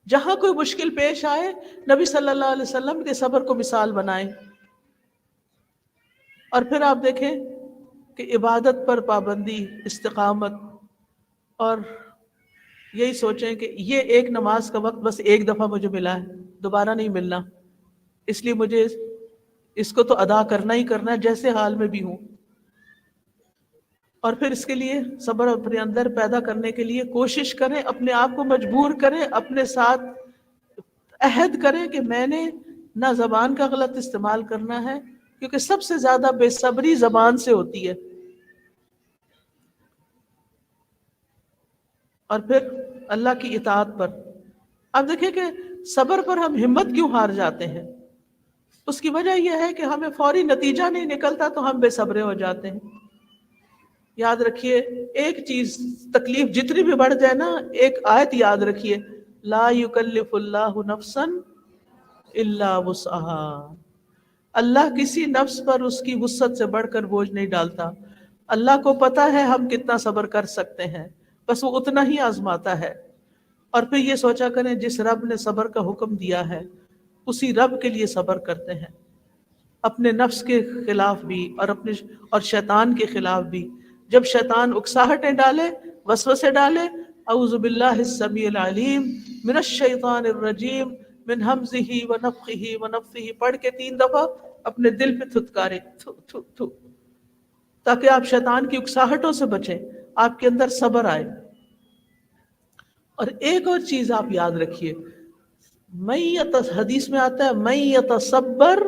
جہاں کوئی مشکل پیش آئے، نبی صلی اللہ علیہ وسلم کے صبر کو مثال بنائیں. اور پھر آپ دیکھیں کہ عبادت پر پابندی، استقامت، اور یہی سوچیں کہ یہ ایک نماز کا وقت بس ایک دفعہ مجھے ملا ہے، دوبارہ نہیں ملنا، اس لیے مجھے اس کو تو ادا کرنا ہی کرنا ہے جیسے حال میں بھی ہوں. اور پھر اس کے لیے صبر اپنے اندر پیدا کرنے کے لیے کوشش کریں، اپنے آپ کو مجبور کریں، اپنے ساتھ عہد کریں کہ میں نے نہ زبان کا غلط استعمال کرنا ہے، کیونکہ سب سے زیادہ بے صبری زبان سے ہوتی ہے. اور پھر اللہ کی اطاعت پر. اب دیکھیں کہ صبر پر ہم ہمت کیوں ہار جاتے ہیں؟ اس کی وجہ یہ ہے کہ ہمیں فوری نتیجہ نہیں نکلتا تو ہم بے صبرے ہو جاتے ہیں. یاد رکھیے ایک چیز، تکلیف جتنی بھی بڑھ جائے نا، ایک آیت یاد رکھیے، لا یکلف اللہ نفسا الا وسعها. اللہ کسی نفس پر اس کی وسعت سے بڑھ کر بوجھ نہیں ڈالتا. اللہ کو پتا ہے ہم کتنا صبر کر سکتے ہیں، بس وہ اتنا ہی آزماتا ہے. اور پھر یہ سوچا کریں جس رب نے صبر کا حکم دیا ہے اسی رب کے لیے صبر کرتے ہیں، اپنے نفس کے خلاف بھی اور شیطان کے خلاف بھی. جب شیطان اکساہٹیں ڈالے، وسوسے ڈالے، اعوذ باللہ السمیع العلیم من الشیطان الرجیم من ہمزہ ونفخہ ونفثہ پڑھ کے 3 دفعہ اپنے دل پہ تھتکارے، تھو تھو تھو، تاکہ آپ شیطان کی اکساہٹوں سے بچیں، آپ کے اندر صبر آئے. اور ایک اور چیز آپ یاد رکھیے، حدیث میں آتا ہے من یتصبر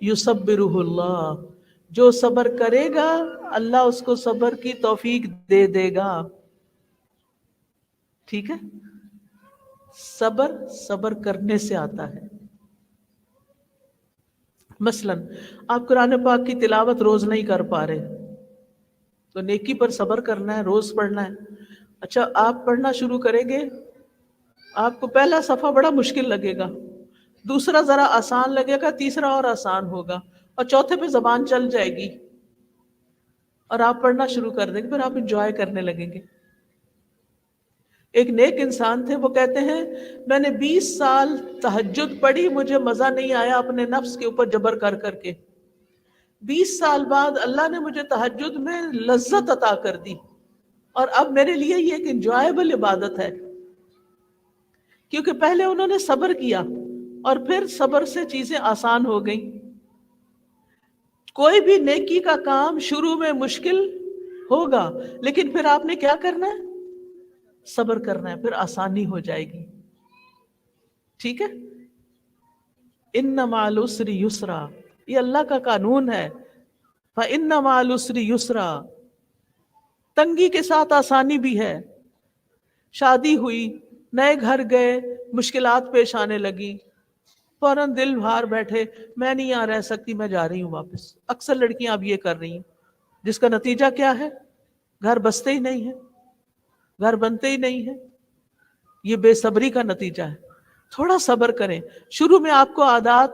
یصبرہ اللہ، جو صبر کرے گا اللہ اس کو صبر کی توفیق دے دے گا. ٹھیک ہے؟ صبر کرنے سے آتا ہے. مثلا آپ قرآن پاک کی تلاوت روز نہیں کر پا رہے تو نیکی پر صبر کرنا ہے، روز پڑھنا ہے. اچھا آپ پڑھنا شروع کریں گے، آپ کو پہلا صفحہ بڑا مشکل لگے گا، دوسرا ذرا آسان لگے گا، تیسرا اور آسان ہوگا، اور چوتھے پہ زبان چل جائے گی اور آپ پڑھنا شروع کر دیں گے، پھر آپ انجوائے کرنے لگیں گے. ایک نیک انسان تھے، وہ کہتے ہیں میں نے 20 سال تہجد پڑھی، مجھے مزہ نہیں آیا اپنے نفس کے اوپر جبر کر کر کے۔ 20 سال بعد اللہ نے مجھے تہجد میں لذت عطا کر دی، اور اب میرے لیے یہ ایک انجوائبل عبادت ہے، کیونکہ پہلے انہوں نے صبر کیا اور پھر صبر سے چیزیں آسان ہو گئیں۔ کوئی بھی نیکی کا کام شروع میں مشکل ہوگا، لیکن پھر آپ نے کیا کرنا ہے؟ صبر کرنا ہے، پھر آسانی ہو جائے گی۔ ٹھیک ہے؟ ان مع العسر یسرا، یہ اللہ کا قانون ہے۔ فإن مع العسر یسرا، تنگی کے ساتھ آسانی بھی ہے۔ شادی ہوئی، نئے گھر گئے، مشکلات پیش آنے لگی، فوراً دل بھار بیٹھے، میں نہیں یہاں رہ سکتی، میں جا رہی ہوں واپس۔ اکثر لڑکیاں اب یہ کر رہی ہیں، جس کا نتیجہ کیا ہے؟ گھر بستے ہی نہیں ہے، گھر بنتے ہی نہیں ہے۔ یہ بے صبری کا نتیجہ ہے۔ تھوڑا صبر کریں۔ شروع میں آپ کو عادات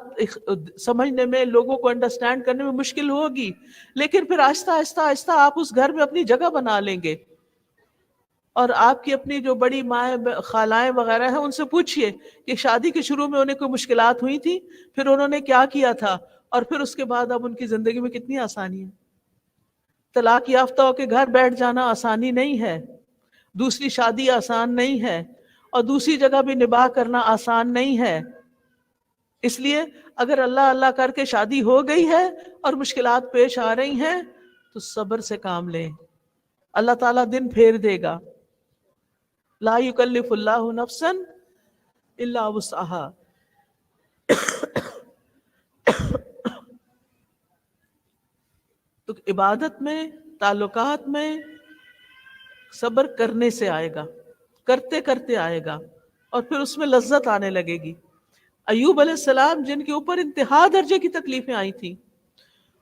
سمجھنے میں، لوگوں کو انڈرسٹینڈ کرنے میں مشکل ہوگی، لیکن پھر آہستہ آہستہ آہستہ آپ اس گھر میں اپنی جگہ بنا لیں گے۔ اور آپ کی اپنی جو بڑی مائیں، خالائیں وغیرہ ہیں، ان سے پوچھئے کہ شادی کے شروع میں انہیں کوئی مشکلات ہوئی تھی، پھر انہوں نے کیا کیا تھا، اور پھر اس کے بعد اب ان کی زندگی میں کتنی آسانی ہے۔ طلاق یافتہ ہو کے گھر بیٹھ جانا آسانی نہیں ہے، دوسری شادی آسان نہیں ہے، اور دوسری جگہ بھی نباہ کرنا آسان نہیں ہے۔ اس لیے اگر اللہ اللہ کر کے شادی ہو گئی ہے اور مشکلات پیش آ رہی ہیں تو صبر سے کام لیں، اللہ تعالیٰ دن پھیر دے گا۔ لا یکلف اللہ نفسا الا وسعها۔ تو عبادت میں، تعلقات میں صبر کرنے سے آئے گا، کرتے کرتے آئے گا، اور پھر اس میں لذت آنے لگے گی۔ ایوب علیہ السلام، جن کے اوپر انتہا درجے کی تکلیفیں آئی تھیں،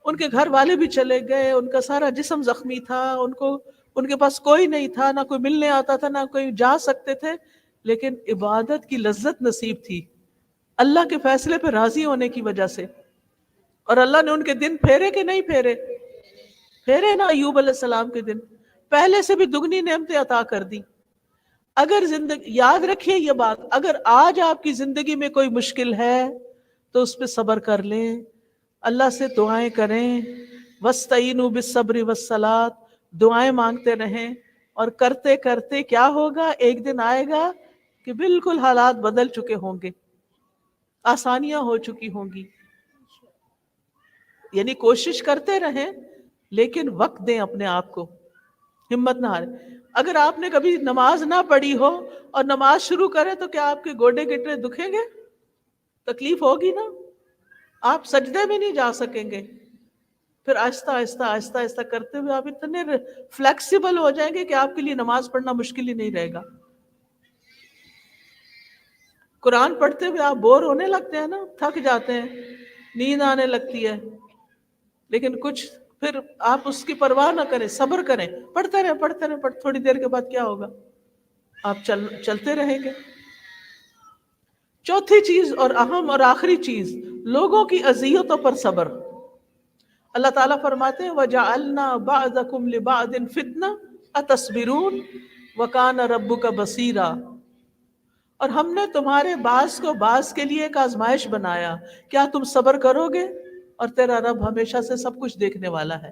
ان کے گھر والے بھی چلے گئے، ان کا سارا جسم زخمی تھا، ان کے پاس کوئی نہیں تھا، نہ کوئی ملنے آتا تھا، نہ کوئی جا سکتے تھے، لیکن عبادت کی لذت نصیب تھی اللہ کے فیصلے پہ راضی ہونے کی وجہ سے۔ اور اللہ نے ان کے دن پھیرے کہ نہیں پھیرے؟ پھیرے نا ایوب علیہ السلام کے دن، پہلے سے بھی دگنی نعمتیں عطا کر دی۔ اگر زندگی، یاد رکھیے یہ بات، اگر آج آپ کی زندگی میں کوئی مشکل ہے تو اس پہ صبر کر لیں، اللہ سے دعائیں کریں، وَاسْتَعِینُوا بِالصَّبْرِ وَالصَّلَاةِ، دعائیں مانگتے رہیں، اور کرتے کرتے کیا ہوگا؟ ایک دن آئے گا کہ بالکل حالات بدل چکے ہوں گے، آسانیاں ہو چکی ہوں گی۔ یعنی کوشش کرتے رہیں، لیکن وقت دیں اپنے آپ کو، ہمت نہ ہاریں۔ اگر آپ نے کبھی نماز نہ پڑھی ہو اور نماز شروع کرے تو کیا آپ کے گوڈے گٹرے دکھیں گے؟ تکلیف ہوگی نا، آپ سجدے میں نہیں جا سکیں گے۔ پھر آہستہ آہستہ آہستہ آہستہ کرتے ہوئے آپ اتنے فلیکسیبل ہو جائیں گے کہ آپ کے لیے نماز پڑھنا مشکل ہی نہیں رہے گا۔ قرآن پڑھتے ہوئے آپ بور ہونے لگتے ہیں نا، تھک جاتے ہیں، نیند آنے لگتی ہے، لیکن کچھ پھر آپ اس کی پرواہ نہ کریں، صبر کریں، پڑھتے رہیں پڑھتے رہیں، تھوڑی دیر کے بعد کیا ہوگا؟ آپ چلتے رہیں گے۔ چوتھی چیز اور اہم اور آخری چیز، لوگوں کی اذیتوں پر صبر۔ اللہ تعالیٰ فرماتے ہیں وَجَعَلْنَا بَعْضَكُمْ لِبَعْضٍ فِتْنَةً أَتَصْبِرُونَ وَكَانَ رَبُّكَ بَصِيرًا، اور ہم نے تمہارے بعض کو بعض کے لیے ایک آزمائش بنایا، کیا تم صبر کرو گے؟ اور تیرا رب ہمیشہ سے سب کچھ دیکھنے والا ہے۔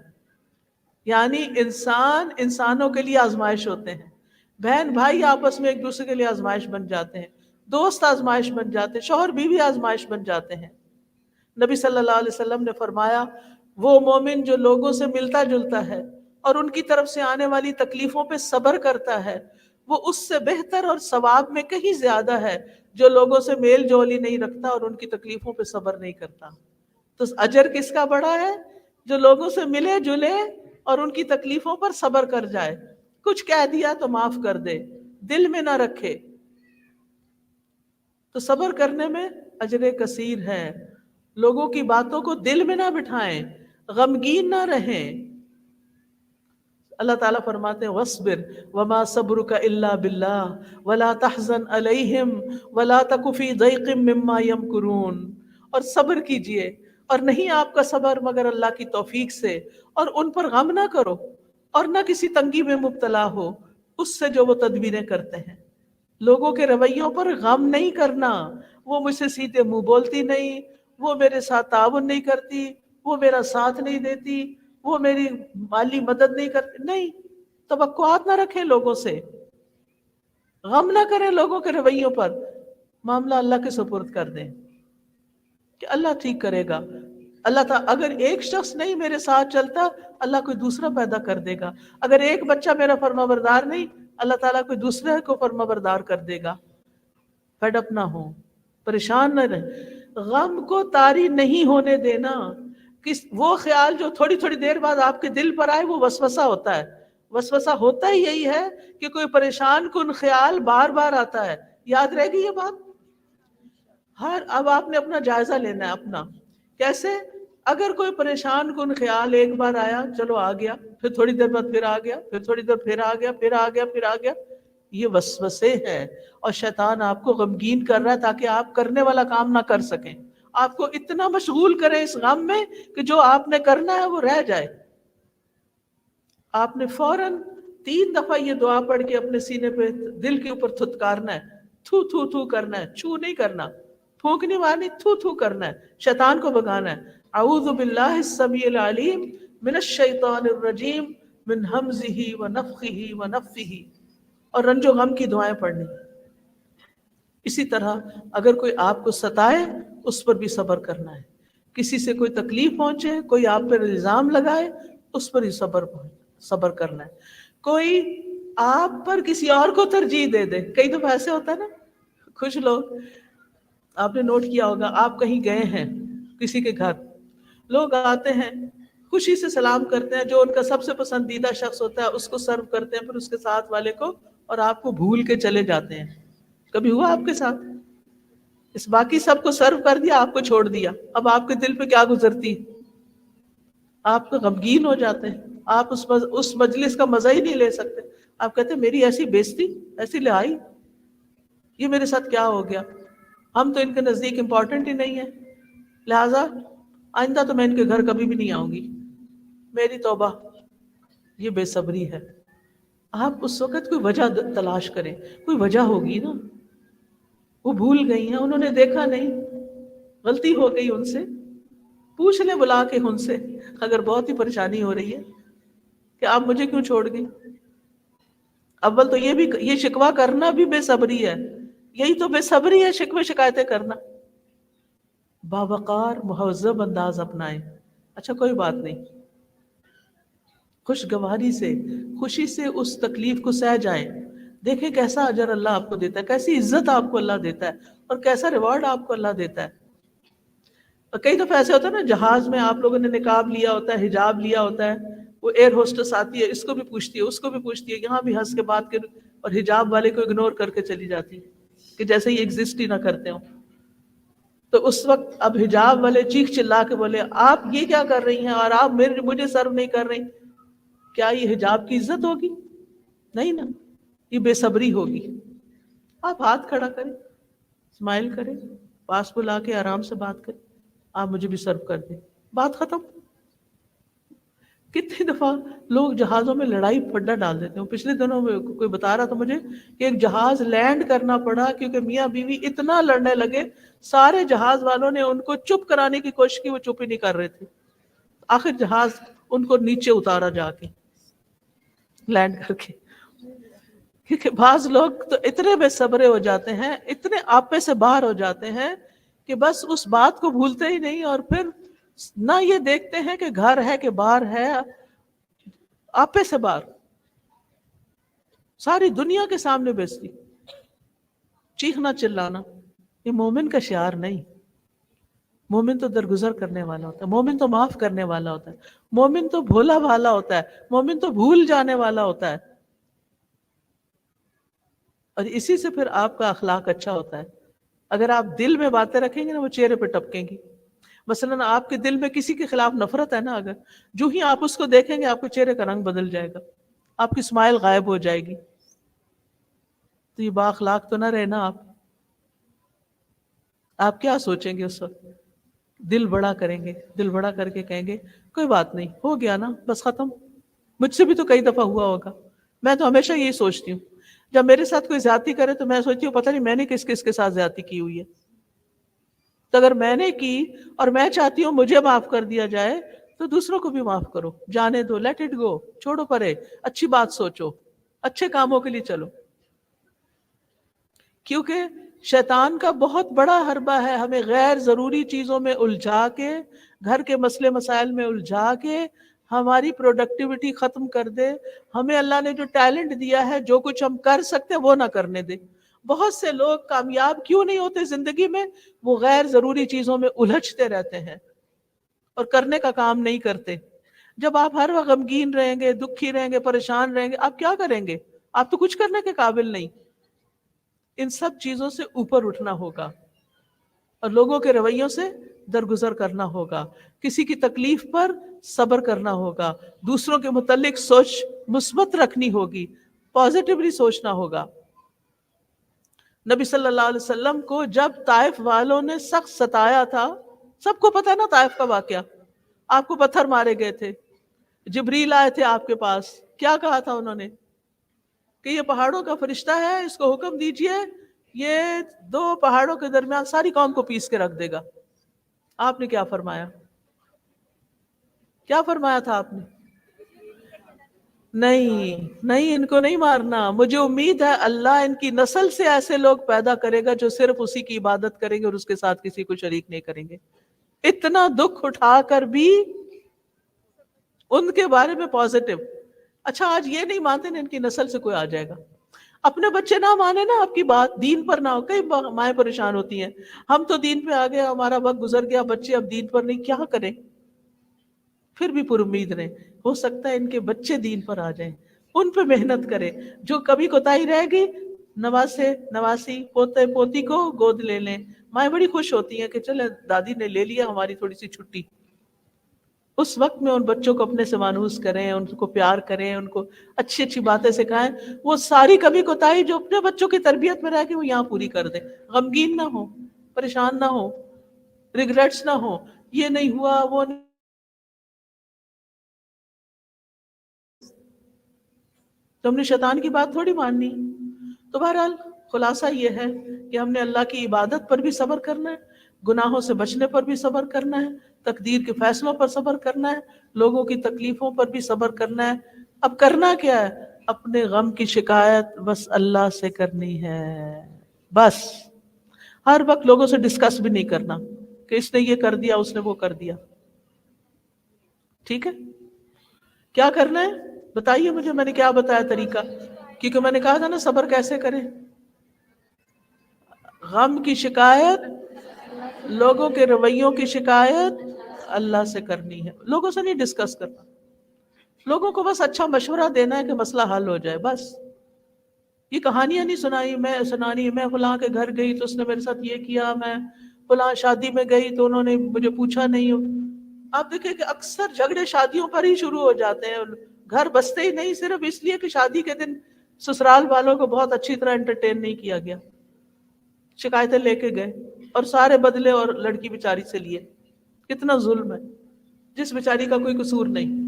یعنی انسانوں کے لیے آزمائش ہوتے ہیں، بہن بھائی آپس میں ایک دوسرے کے لیے آزمائش بن جاتے ہیں، دوست آزمائش بن جاتے ہیں، شوہر بیوی آزمائش بن جاتے ہیں۔ نبی صلی اللہ علیہ وسلم نے فرمایا وہ مومن جو لوگوں سے ملتا جلتا ہے اور ان کی طرف سے آنے والی تکلیفوں پہ صبر کرتا ہے، وہ اس سے بہتر اور ثواب میں کہیں زیادہ ہے جو لوگوں سے میل جول ہی نہیں رکھتا اور ان کی تکلیفوں پہ صبر نہیں کرتا۔ تو اجر کس کا بڑا ہے؟ جو لوگوں سے ملے جلے اور ان کی تکلیفوں پر صبر کر جائے، کچھ کہہ دیا تو معاف کر دے، دل میں نہ رکھے۔ تو صبر کرنے میں اجر کثیر ہے۔ لوگوں کی باتوں کو دل میں نہ بٹھائیں، غمگین نہ رہیں۔ اللہ تعالیٰ فرماتے ہیں وَاصْبِرْ وَمَا صَبْرُكَ إِلَّا بِاللَّهِ وَلَا تَحْزَنْ عَلَيْهِمْ وَلَا تَكُ فِي ضَيْقٍ مِّمَّا يَمْكُرُونَ، اور صبر کیجئے، اور نہیں آپ کا صبر مگر اللہ کی توفیق سے، اور ان پر غم نہ کرو اور نہ کسی تنگی میں مبتلا ہو اس سے جو وہ تدبیریں کرتے ہیں۔ لوگوں کے رویوں پر غم نہیں کرنا، وہ مجھ سے سیدھے منہ بولتی نہیں، وہ میرے ساتھ تعاون نہیں کرتی، وہ میرا ساتھ نہیں دیتی، وہ میری مالی مدد نہیں کرتی، نہیں، توقعات نہ رکھیں لوگوں سے، غم نہ کریں لوگوں کے رویوں پر، معاملہ اللہ کے سپرد کر دیں کہ اللہ ٹھیک کرے گا۔ اللہ تعالیٰ اگر ایک شخص نہیں میرے ساتھ چلتا، اللہ کوئی دوسرا پیدا کر دے گا، اگر ایک بچہ میرا فرما بردار نہیں، اللہ تعالیٰ کوئی دوسرے کو فرما بردار کر دے گا۔ فیڈ اپ نہ ہو، پریشان نہ رہیں، غم کو طاری نہیں ہونے دینا۔ وہ خیال جو تھوڑی تھوڑی دیر بعد آپ کے دل پر آئے، وہ وسوسہ ہوتا ہے۔ وسوسہ ہوتا ہی یہی ہے کہ کوئی پریشان کن خیال بار بار آتا ہے۔ یاد رہے گی یہ بات؟ اب آپ نے اپنا جائزہ لینا ہے اپنا، کیسے؟ اگر کوئی پریشان کن خیال ایک بار آیا، چلو آ گیا، پھر تھوڑی دیر بعد پھر آ گیا، پھر تھوڑی دیر پھر آ گیا، پھر آ گیا، پھر آ گیا، یہ وسوسے ہیں، اور شیطان آپ کو غمگین کر رہا ہے تاکہ آپ کرنے والا کام نہ کر سکیں، آپ کو اتنا مشغول کریں اس غم میں کہ جو آپ نے کرنا ہے وہ رہ جائے۔ آپ نے فوراً 3 دفعہ یہ دعا پڑھ کے اپنے سینے پہ دل کے اوپر تھتکارنا ہے، تھو تھو تھو کرنا ہے، چھو نہیں کرنا، پھونک نہیں مارنی، تھو تھو کرنا ہے، شیطان کو بھگانا ہے۔ اعوذ باللہ السمیع العلیم من الشیطان الرجیم من ہمزہ ونفخہ ونفثہ، اور رنج و غم کی دعائیں پڑھنی۔ اسی طرح اگر کوئی آپ کو ستائے، اس پر بھی صبر کرنا ہے، کسی سے کوئی تکلیف پہنچے، کوئی آپ پر الزام لگائے، اس پر ہی صبر کرنا ہے۔ کوئی آپ پر کسی اور کو ترجیح دے دے، کئی دفعہ ایسے ہوتا ہے نا، کچھ لوگ، آپ نے نوٹ کیا ہوگا، آپ کہیں گئے ہیں کسی کے گھر، لوگ آتے ہیں خوشی سے سلام کرتے ہیں، جو ان کا سب سے پسندیدہ شخص ہوتا ہے اس کو سرو کرتے ہیں، پھر اس کے ساتھ والے کو، اور آپ کو بھول کے چلے جاتے ہیں۔ کبھی ہوا آپ کے ساتھ؟ اس باقی سب کو سرو کر دیا، آپ کو چھوڑ دیا، اب آپ کے دل پہ کیا گزرتی ہے؟ آپ کو غمگین ہو جاتے ہیں، آپ اس مجلس کا مزہ ہی نہیں لے سکتے، آپ کہتے ہیں میری ایسی بےزتی، ایسی لہائی، یہ میرے ساتھ کیا ہو گیا، ہم تو ان کے نزدیک امپورٹنٹ ہی نہیں ہے، لہٰذا آئندہ تو میں ان کے گھر کبھی بھی نہیں آؤں گی، میری توبہ۔ یہ بے صبری ہے۔ آپ اس وقت کوئی وجہ تلاش کریں، کوئی وجہ ہوگی نا، وہ بھول گئی ہیں، انہوں نے دیکھا نہیں، غلطی ہو گئی ان سے، پوچھ لیں بلا کے ان سے، اگر بہت ہی پریشانی ہو رہی ہے کہ آپ مجھے کیوں چھوڑ گئی۔ اول تو یہ شکوہ کرنا بھی بے صبری ہے، یہی تو بے صبری ہے، شکوے شکایتیں کرنا۔ باوقار مہذب انداز اپنائیں، اچھا کوئی بات نہیں، خوشگواری سے، خوشی سے اس تکلیف کو سہ جائیں، دیکھیں کیسا اجر اللہ آپ کو دیتا ہے، کیسی عزت آپ کو اللہ دیتا ہے، اور کیسا ریوارڈ آپ کو اللہ دیتا ہے۔ اور کئی دفعہ ایسے ہوتا ہے نا، جہاز میں آپ لوگوں نے نقاب لیا ہوتا ہے، حجاب لیا ہوتا ہے، وہ ایئر ہوسٹس آتی ہے، اس کو بھی پوچھتی ہے، اس کو بھی پوچھتی ہے، یہاں بھی ہنس کے بات کر، اور حجاب والے کو اگنور کر کے چلی جاتی ہے کہ جیسے ہی ایگزسٹ ہی نہ کرتے ہوں۔ تو اس وقت اب حجاب والے چیخ چلا کے بولے، آپ یہ کیا کر رہی ہیں، اور آپ مجھے سرو نہیں کر رہی، کیا یہ حجاب کی عزت ہوگی؟ نہیں نا، یہ بے صبری ہوگی۔ آپ ہاتھ کھڑا کریں، اسمائل کریں، پاس بلا کے آرام سے بات کریں، آپ مجھے بھی سرو کر دیں، بات ختم۔ کتنی دفعہ لوگ جہازوں میں لڑائی پھڈا ڈال دیتے ہیں۔ پچھلے دنوں میں کوئی بتا رہا تھا مجھے کہ ایک جہاز لینڈ کرنا پڑا کیونکہ میاں بیوی اتنا لڑنے لگے، سارے جہاز والوں نے ان کو چپ کرانے کی کوشش کی، وہ چپ ہی نہیں کر رہے تھے، آخر جہاز ان کو نیچے اتارا جا کے لینڈ کر کے۔ کیونکہ بعض لوگ تو اتنے بے صبرے ہو جاتے ہیں، اتنے آپے سے باہر ہو جاتے ہیں کہ بس اس بات کو بھولتے ہی نہیں، اور پھر نہ یہ دیکھتے ہیں کہ گھر ہے کہ باہر ہے، آپے سے باہر، ساری دنیا کے سامنے بیچتی، چیخنا چلانا۔ یہ مومن کا شعار نہیں۔ مومن تو درگزر کرنے والا ہوتا ہے، مومن تو معاف کرنے والا ہوتا ہے، مومن تو بھولا بھالا ہوتا ہے، مومن تو بھول جانے والا ہوتا ہے، اور اسی سے پھر آپ کا اخلاق اچھا ہوتا ہے۔ اگر آپ دل میں باتیں رکھیں گے نا، وہ چہرے پہ ٹپکیں گی۔ مثلاً آپ کے دل میں کسی کے خلاف نفرت ہے نا، اگر جو ہی آپ اس کو دیکھیں گے، آپ کے چہرے کا رنگ بدل جائے گا، آپ کی اسمائل غائب ہو جائے گی۔ تو یہ با اخلاق تو نہ رہنا آپ کیا سوچیں گے اس وقت؟ دل بڑا کریں گے، دل بڑا کر کے کہیں گے کوئی بات نہیں، ہو گیا نا، بس ختم۔ مجھ سے بھی تو کئی دفعہ ہوا ہوگا، میں تو ہمیشہ یہی سوچتی ہوں، جب میرے ساتھ کوئی زیادتی کرے تو میں سوچتی ہوں پتہ نہیں میں نے کس کس کے ساتھ زیادتی کی ہوئی ہے. تو اگر میں نے کی اور میں چاہتی ہوں مجھے معاف کر دیا جائے تو دوسروں کو بھی معاف کرو, جانے دو, لیٹ اٹ گو, چھوڑو پرے, اچھی بات سوچو, اچھے کاموں کے لیے چلو. کیونکہ شیطان کا بہت بڑا حربہ ہے ہمیں غیر ضروری چیزوں میں الجھا کے, گھر کے مسئلے مسائل میں الجھا کے ہماری پروڈکٹیوٹی ختم کر دے, ہمیں اللہ نے جو ٹیلنٹ دیا ہے جو کچھ ہم کر سکتے وہ نہ کرنے دے. بہت سے لوگ کامیاب کیوں نہیں ہوتے زندگی میں؟ وہ غیر ضروری چیزوں میں الجھتے رہتے ہیں اور کرنے کا کام نہیں کرتے. جب آپ ہر وقت غمگین رہیں گے, دکھی رہیں گے, پریشان رہیں گے, آپ کیا کریں گے؟ آپ تو کچھ کرنے کے قابل نہیں. ان سب چیزوں سے اوپر اٹھنا ہوگا اور لوگوں کے رویوں سے درگزر کرنا ہوگا, کسی کی تکلیف پر صبر کرنا ہوگا, دوسروں کے متعلق سوچ مثبت رکھنی ہوگی, پازیٹیولی سوچنا ہوگا. نبی صلی اللہ علیہ وسلم کو جب طائف والوں نے سخت ستایا تھا, سب کو پتا نا طائف کا واقعہ, آپ کو پتھر مارے گئے تھے, جبریل آئے تھے آپ کے پاس, کیا کہا تھا انہوں نے کہ یہ پہاڑوں کا فرشتہ ہے, اس کو حکم دیجئے یہ 2 پہاڑوں کے درمیان ساری قوم کو پیس کے رکھ دے گا. آپ نے کیا فرمایا؟ کیا فرمایا تھا آپ نے؟ نہیں ان کو نہیں مارنا, مجھے امید ہے اللہ ان کی نسل سے ایسے لوگ پیدا کرے گا جو صرف اسی کی عبادت کریں گے اور اس کے ساتھ کسی کو شریک نہیں کریں گے. اتنا دکھ اٹھا کر بھی ان کے بارے میں پازیٹیو. اچھا آج یہ نہیں مانتے نا ان کی نسل سے کوئی آ جائے گا. اپنے بچے نہ مانے نا آپ کی بات, دین پر نہ ہو, کئی مائیں پریشان ہوتی ہیں, ہم تو دین پہ آ گئے, ہمارا وقت گزر گیا, بچے اب دین پر نہیں, کیا کریں؟ پھر بھی پر امید رہیں, ہو سکتا ہے ان کے بچے دین پر آ جائیں, ان پہ محنت کریں. جو کبھی کوتاہی رہے گی نواسے نواسی پوتے پوتی کو گود لے لیں. مائیں بڑی خوش ہوتی ہیں کہ چلے دادی نے لے لیا ہماری تھوڑی سی چھٹی. اس وقت میں ان بچوں کو اپنے سے مانوس کریں, ان کو پیار کریں, ان کو اچھی اچھی باتیں سکھائیں. وہ ساری کمی کوتاہی جو اپنے بچوں کی تربیت میں رہ کے وہ یہاں پوری کر دیں. غمگین نہ ہو, پریشان نہ ہو, ریگریٹس نہ ہو, یہ نہیں ہوا وہ نہیں. تو ہم نے شیطان کی بات تھوڑی ماننی. تو بہرحال خلاصہ یہ ہے کہ ہم نے اللہ کی عبادت پر بھی صبر کرنا ہے, گناہوں سے بچنے پر بھی صبر کرنا ہے, تقدیر کے فیصلوں پر صبر کرنا ہے, لوگوں کی تکلیفوں پر بھی صبر کرنا ہے. اب کرنا کیا ہے؟ اپنے غم کی شکایت بس اللہ سے کرنی ہے. بس ہر وقت لوگوں سے ڈسکس بھی نہیں کرنا کہ اس نے یہ کر دیا, اس نے وہ کر دیا. ٹھیک ہے, کیا کرنا ہے بتائیے مجھے, میں نے کیا بتایا طریقہ؟ کیونکہ میں نے کہا تھا نا صبر کیسے کریں. غم کی شکایت, لوگوں کے رویوں کی شکایت اللہ سے کرنی ہے, لوگوں سے نہیں ڈسکس کرنا. لوگوں کو بس اچھا مشورہ دینا ہے کہ مسئلہ حل ہو جائے بس. یہ کہانیاں نہیں سنانی میں فلاں کے گھر گئی تو اس نے میرے ساتھ یہ کیا, میں فلاں شادی میں گئی تو انہوں نے مجھے پوچھا نہیں. آپ دیکھیں کہ اکثر جھگڑے شادیوں پر ہی شروع ہو جاتے ہیں, گھر بستے ہی نہیں صرف اس لیے کہ شادی کے دن سسرال والوں کو بہت اچھی طرح انٹرٹین نہیں کیا گیا, شکایتیں لے کے گئے اور سارے بدلے اور لڑکی بیچاری سے لیے. کتنا ظلم ہے, جس بیچاری کا کوئی قصور نہیں.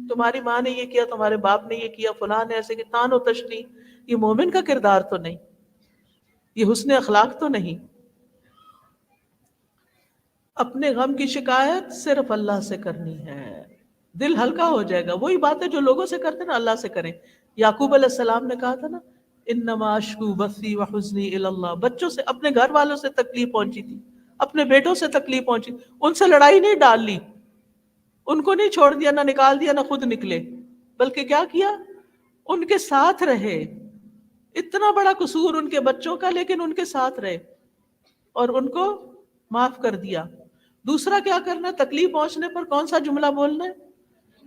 تمہاری ماں نے یہ کیا, تمہارے باپ نے یہ کیا, فلاں نے ایسے کہ تان و تشنی. یہ مومن کا کردار تو نہیں, یہ حسن اخلاق تو نہیں. اپنے غم کی شکایت صرف اللہ سے کرنی ہے, دل ہلکا ہو جائے گا. وہی باتیں جو لوگوں سے کرتے نا اللہ سے کریں. یعقوب علیہ السلام نے کہا تھا نا انما اشکو بثی وحزنی الی اللہ. بچوں سے, اپنے گھر والوں سے تکلیف پہنچی تھی, اپنے بیٹوں سے تکلیف پہنچی, ان سے لڑائی نہیں ڈال لی, ان کو نہیں چھوڑ دیا, نہ نکال دیا, نہ خود نکلے, بلکہ کیا کیا, ان کے ساتھ رہے. اتنا بڑا قصور ان کے بچوں کا, لیکن ان کے ساتھ رہے اور ان کو معاف کر دیا. دوسرا کیا کرنا, تکلیف پہنچنے پر کون سا جملہ بولنا ہے؟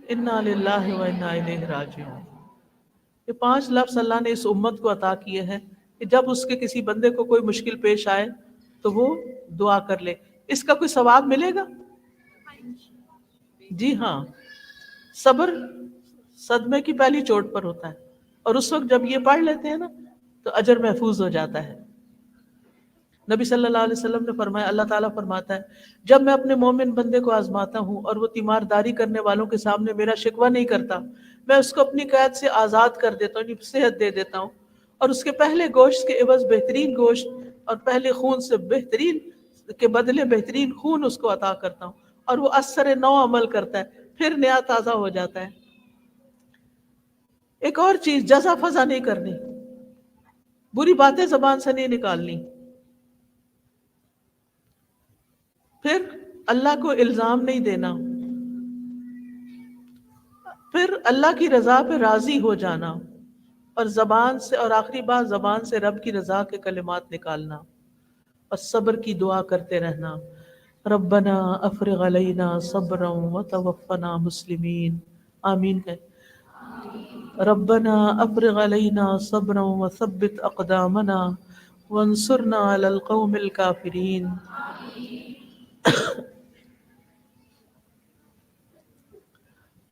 انا للہ و انا الیہ راجعون. یہ 5 لفظ اللہ نے اس امت کو عطا کیے ہیں کہ جب اس کے کسی بندے کو کوئی مشکل پیش آئے تو وہ دعا کر لے. اس کا کوئی ثواب ملے گا؟ جی ہاں, صبر صدمے کی پہلی چوٹ پر ہوتا ہے, اور اس وقت جب یہ پڑھ لیتے ہیں نا تو اجر محفوظ ہو جاتا ہے. نبی صلی اللہ علیہ وسلم نے فرمایا, اللہ تعالیٰ فرماتا ہے جب میں اپنے مومن بندے کو آزماتا ہوں اور وہ تیمارداری کرنے والوں کے سامنے میرا شکوہ نہیں کرتا, میں اس کو اپنی قید سے آزاد کر دیتا ہوں, صحت دے دیتا ہوں, اور اس کے پہلے گوشت کے عوض بہترین گوشت اور پہلے خون سے بہترین کے بدلے بہترین خون اس کو عطا کرتا ہوں، اور وہ اثر نو عمل کرتا ہے، پھر نیا تازہ ہو جاتا ہے۔ ایک اور چیز، جزا فضا نہیں کرنی، بری باتیں زبان سے نہیں نکالنی، پھر اللہ کو الزام نہیں دینا، پھر اللہ کی رضا پہ راضی ہو جانا، اور زبان سے، اور آخری بات، زبان سے رب کی رضا کے کلمات نکالنا، اور صبر کی دعا کرتے رہنا۔ ربنا افرغ علینا صبرا وتوفنا مسلمین، آمین ہے۔ ربنا افرغ علینا صبرا وثبت اقدامنا وانصرنا علی القوم الکافرین۔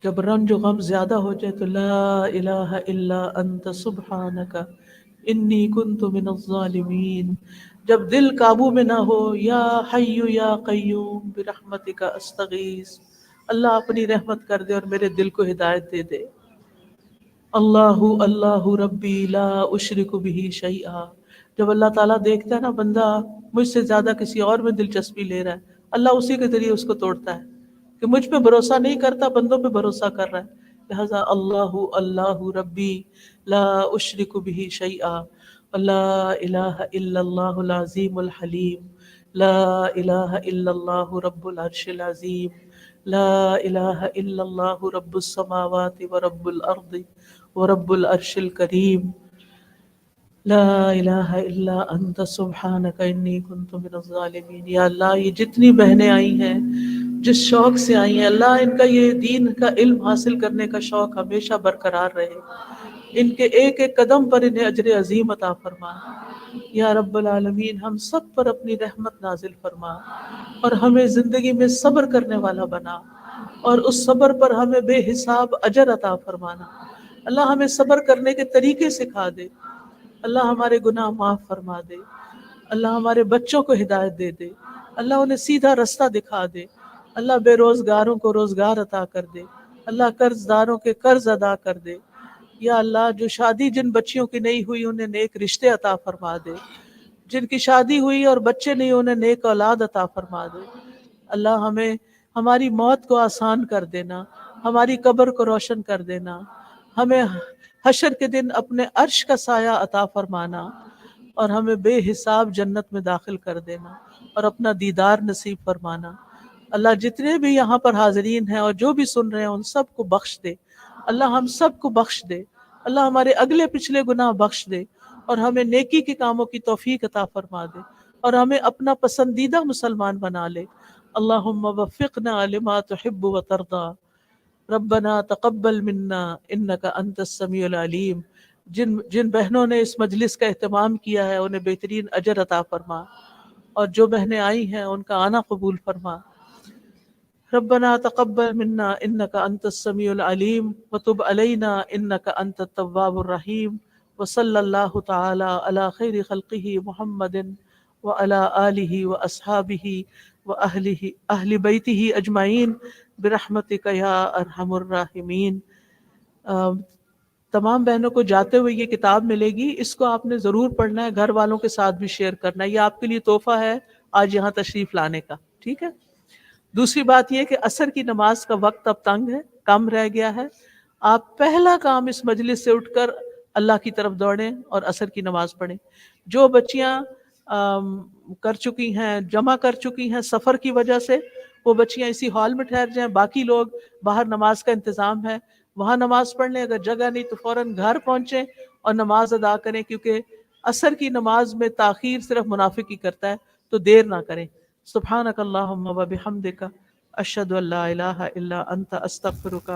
جب رنج و غم زیادہ ہو جائے تو لا الہ الا انت سبحانک انی کنت من الظالمین۔ جب دل قابو میں نہ ہو، یا حی یا قیوم برحمتک استغیث، اللہ اپنی رحمت کر دے اور میرے دل کو ہدایت دے دے۔ اللہ اللہ ربی لا اشرک بہ شیئا، جب اللہ تعالیٰ دیکھتا ہے نا بندہ مجھ سے زیادہ کسی اور میں دلچسپی لے رہا ہے، اللہ اسی کے ذریعے اس کو توڑتا ہے کہ مجھ پہ بھروسہ نہیں کرتا، بندوں پہ بھروسہ کر رہا ہے۔ لہذا اللہ اللہ ربی لا اشرک بہ شیئا، لا الہ الا اللہ العظیم الحلیم، لا الہ الا اللہ رب العرش العظیم، لا الہ الا اللہ رب السماوات ورب الارض ورب العرش الکریم، لا الہ الا انت سبحانک انی کنت من الظالمین۔ یا اللہ یہ جتنی بہنیں آئی ہیں جس شوق سے آئی ہیں، اللہ ان کا یہ دین کا علم حاصل کرنے کا شوق ہمیشہ برقرار رہے، ان کے ایک ایک قدم پر انہیں اجر عظیم عطا فرما۔ یا رب العالمین ہم سب پر اپنی رحمت نازل فرما، اور ہمیں زندگی میں صبر کرنے والا بنا، اور اس صبر پر ہمیں بے حساب اجر عطا فرمانا۔ اللہ ہمیں صبر کرنے کے طریقے سکھا دے، اللہ ہمارے گناہ معاف فرما دے، اللہ ہمارے بچوں کو ہدایت دے دے، اللہ انہیں سیدھا رستہ دکھا دے، اللہ بے روزگاروں کو روزگار عطا کر دے، اللہ قرض داروں کے قرض ادا کر دے، یا اللہ جو شادی جن بچیوں کی نہیں ہوئی انہیں نیک رشتے عطا فرما دے، جن کی شادی ہوئی اور بچے نہیں انہیں نیک اولاد عطا فرما دے۔ اللہ ہمیں ہماری موت کو آسان کر دینا، ہماری قبر کو روشن کر دینا، ہمیں حشر کے دن اپنے عرش کا سایہ عطا فرمانا، اور ہمیں بے حساب جنت میں داخل کر دینا، اور اپنا دیدار نصیب فرمانا۔ اللہ جتنے بھی یہاں پر حاضرین ہیں اور جو بھی سن رہے ہیں ان سب کو بخش دے، اللہ ہم سب کو بخش دے، اللہ ہمارے اگلے پچھلے گناہ بخش دے، اور ہمیں نیکی کے کاموں کی توفیق عطا فرما دے، اور ہمیں اپنا پسندیدہ مسلمان بنا لے۔ اللہم وفقنا لما تحب وترضى، ربنا تقبل منا انک انت السمیع العلیم۔ جن بہنوں نے اس مجلس کا اہتمام کیا ہے انہیں بہترین اجر عطا فرما، اور جو بہنیں آئی ہیں ان کا آنا قبول فرما۔ ربنا تقبل منا انک انت السمیع العلیم وتب علینا انک انت التواب الرحیم، وصلی اللہ تعالی علی خیر خلقہ محمد وعلی آلہ واصحابہ واہل بیتہ اجمعین برحمتک یا ارحم الراحمین۔ تمام بہنوں کو جاتے ہوئے یہ کتاب ملے گی، اس کو آپ نے ضرور پڑھنا ہے، گھر والوں کے ساتھ بھی شیئر کرنا ہے، یہ آپ کے لیے تحفہ ہے آج یہاں تشریف لانے کا، ٹھیک ہے۔ دوسری بات یہ کہ عصر کی نماز کا وقت اب تنگ ہے، کم رہ گیا ہے، آپ پہلا کام اس مجلس سے اٹھ کر اللہ کی طرف دوڑیں اور عصر کی نماز پڑھیں۔ جو بچیاں کر چکی ہیں، جمع کر چکی ہیں سفر کی وجہ سے، وہ بچیاں اسی ہال میں ٹھہر جائیں، باقی لوگ باہر نماز کا انتظام ہے وہاں نماز پڑھ لیں، اگر جگہ نہیں تو فوراً گھر پہنچیں اور نماز ادا کریں، کیونکہ عصر کی نماز میں تاخیر صرف منافق ہی کرتا ہے، تو دیر نہ کریں۔ سبحانک اللہم و بحمدک اشہد ان لا الہ الا انت استغفرک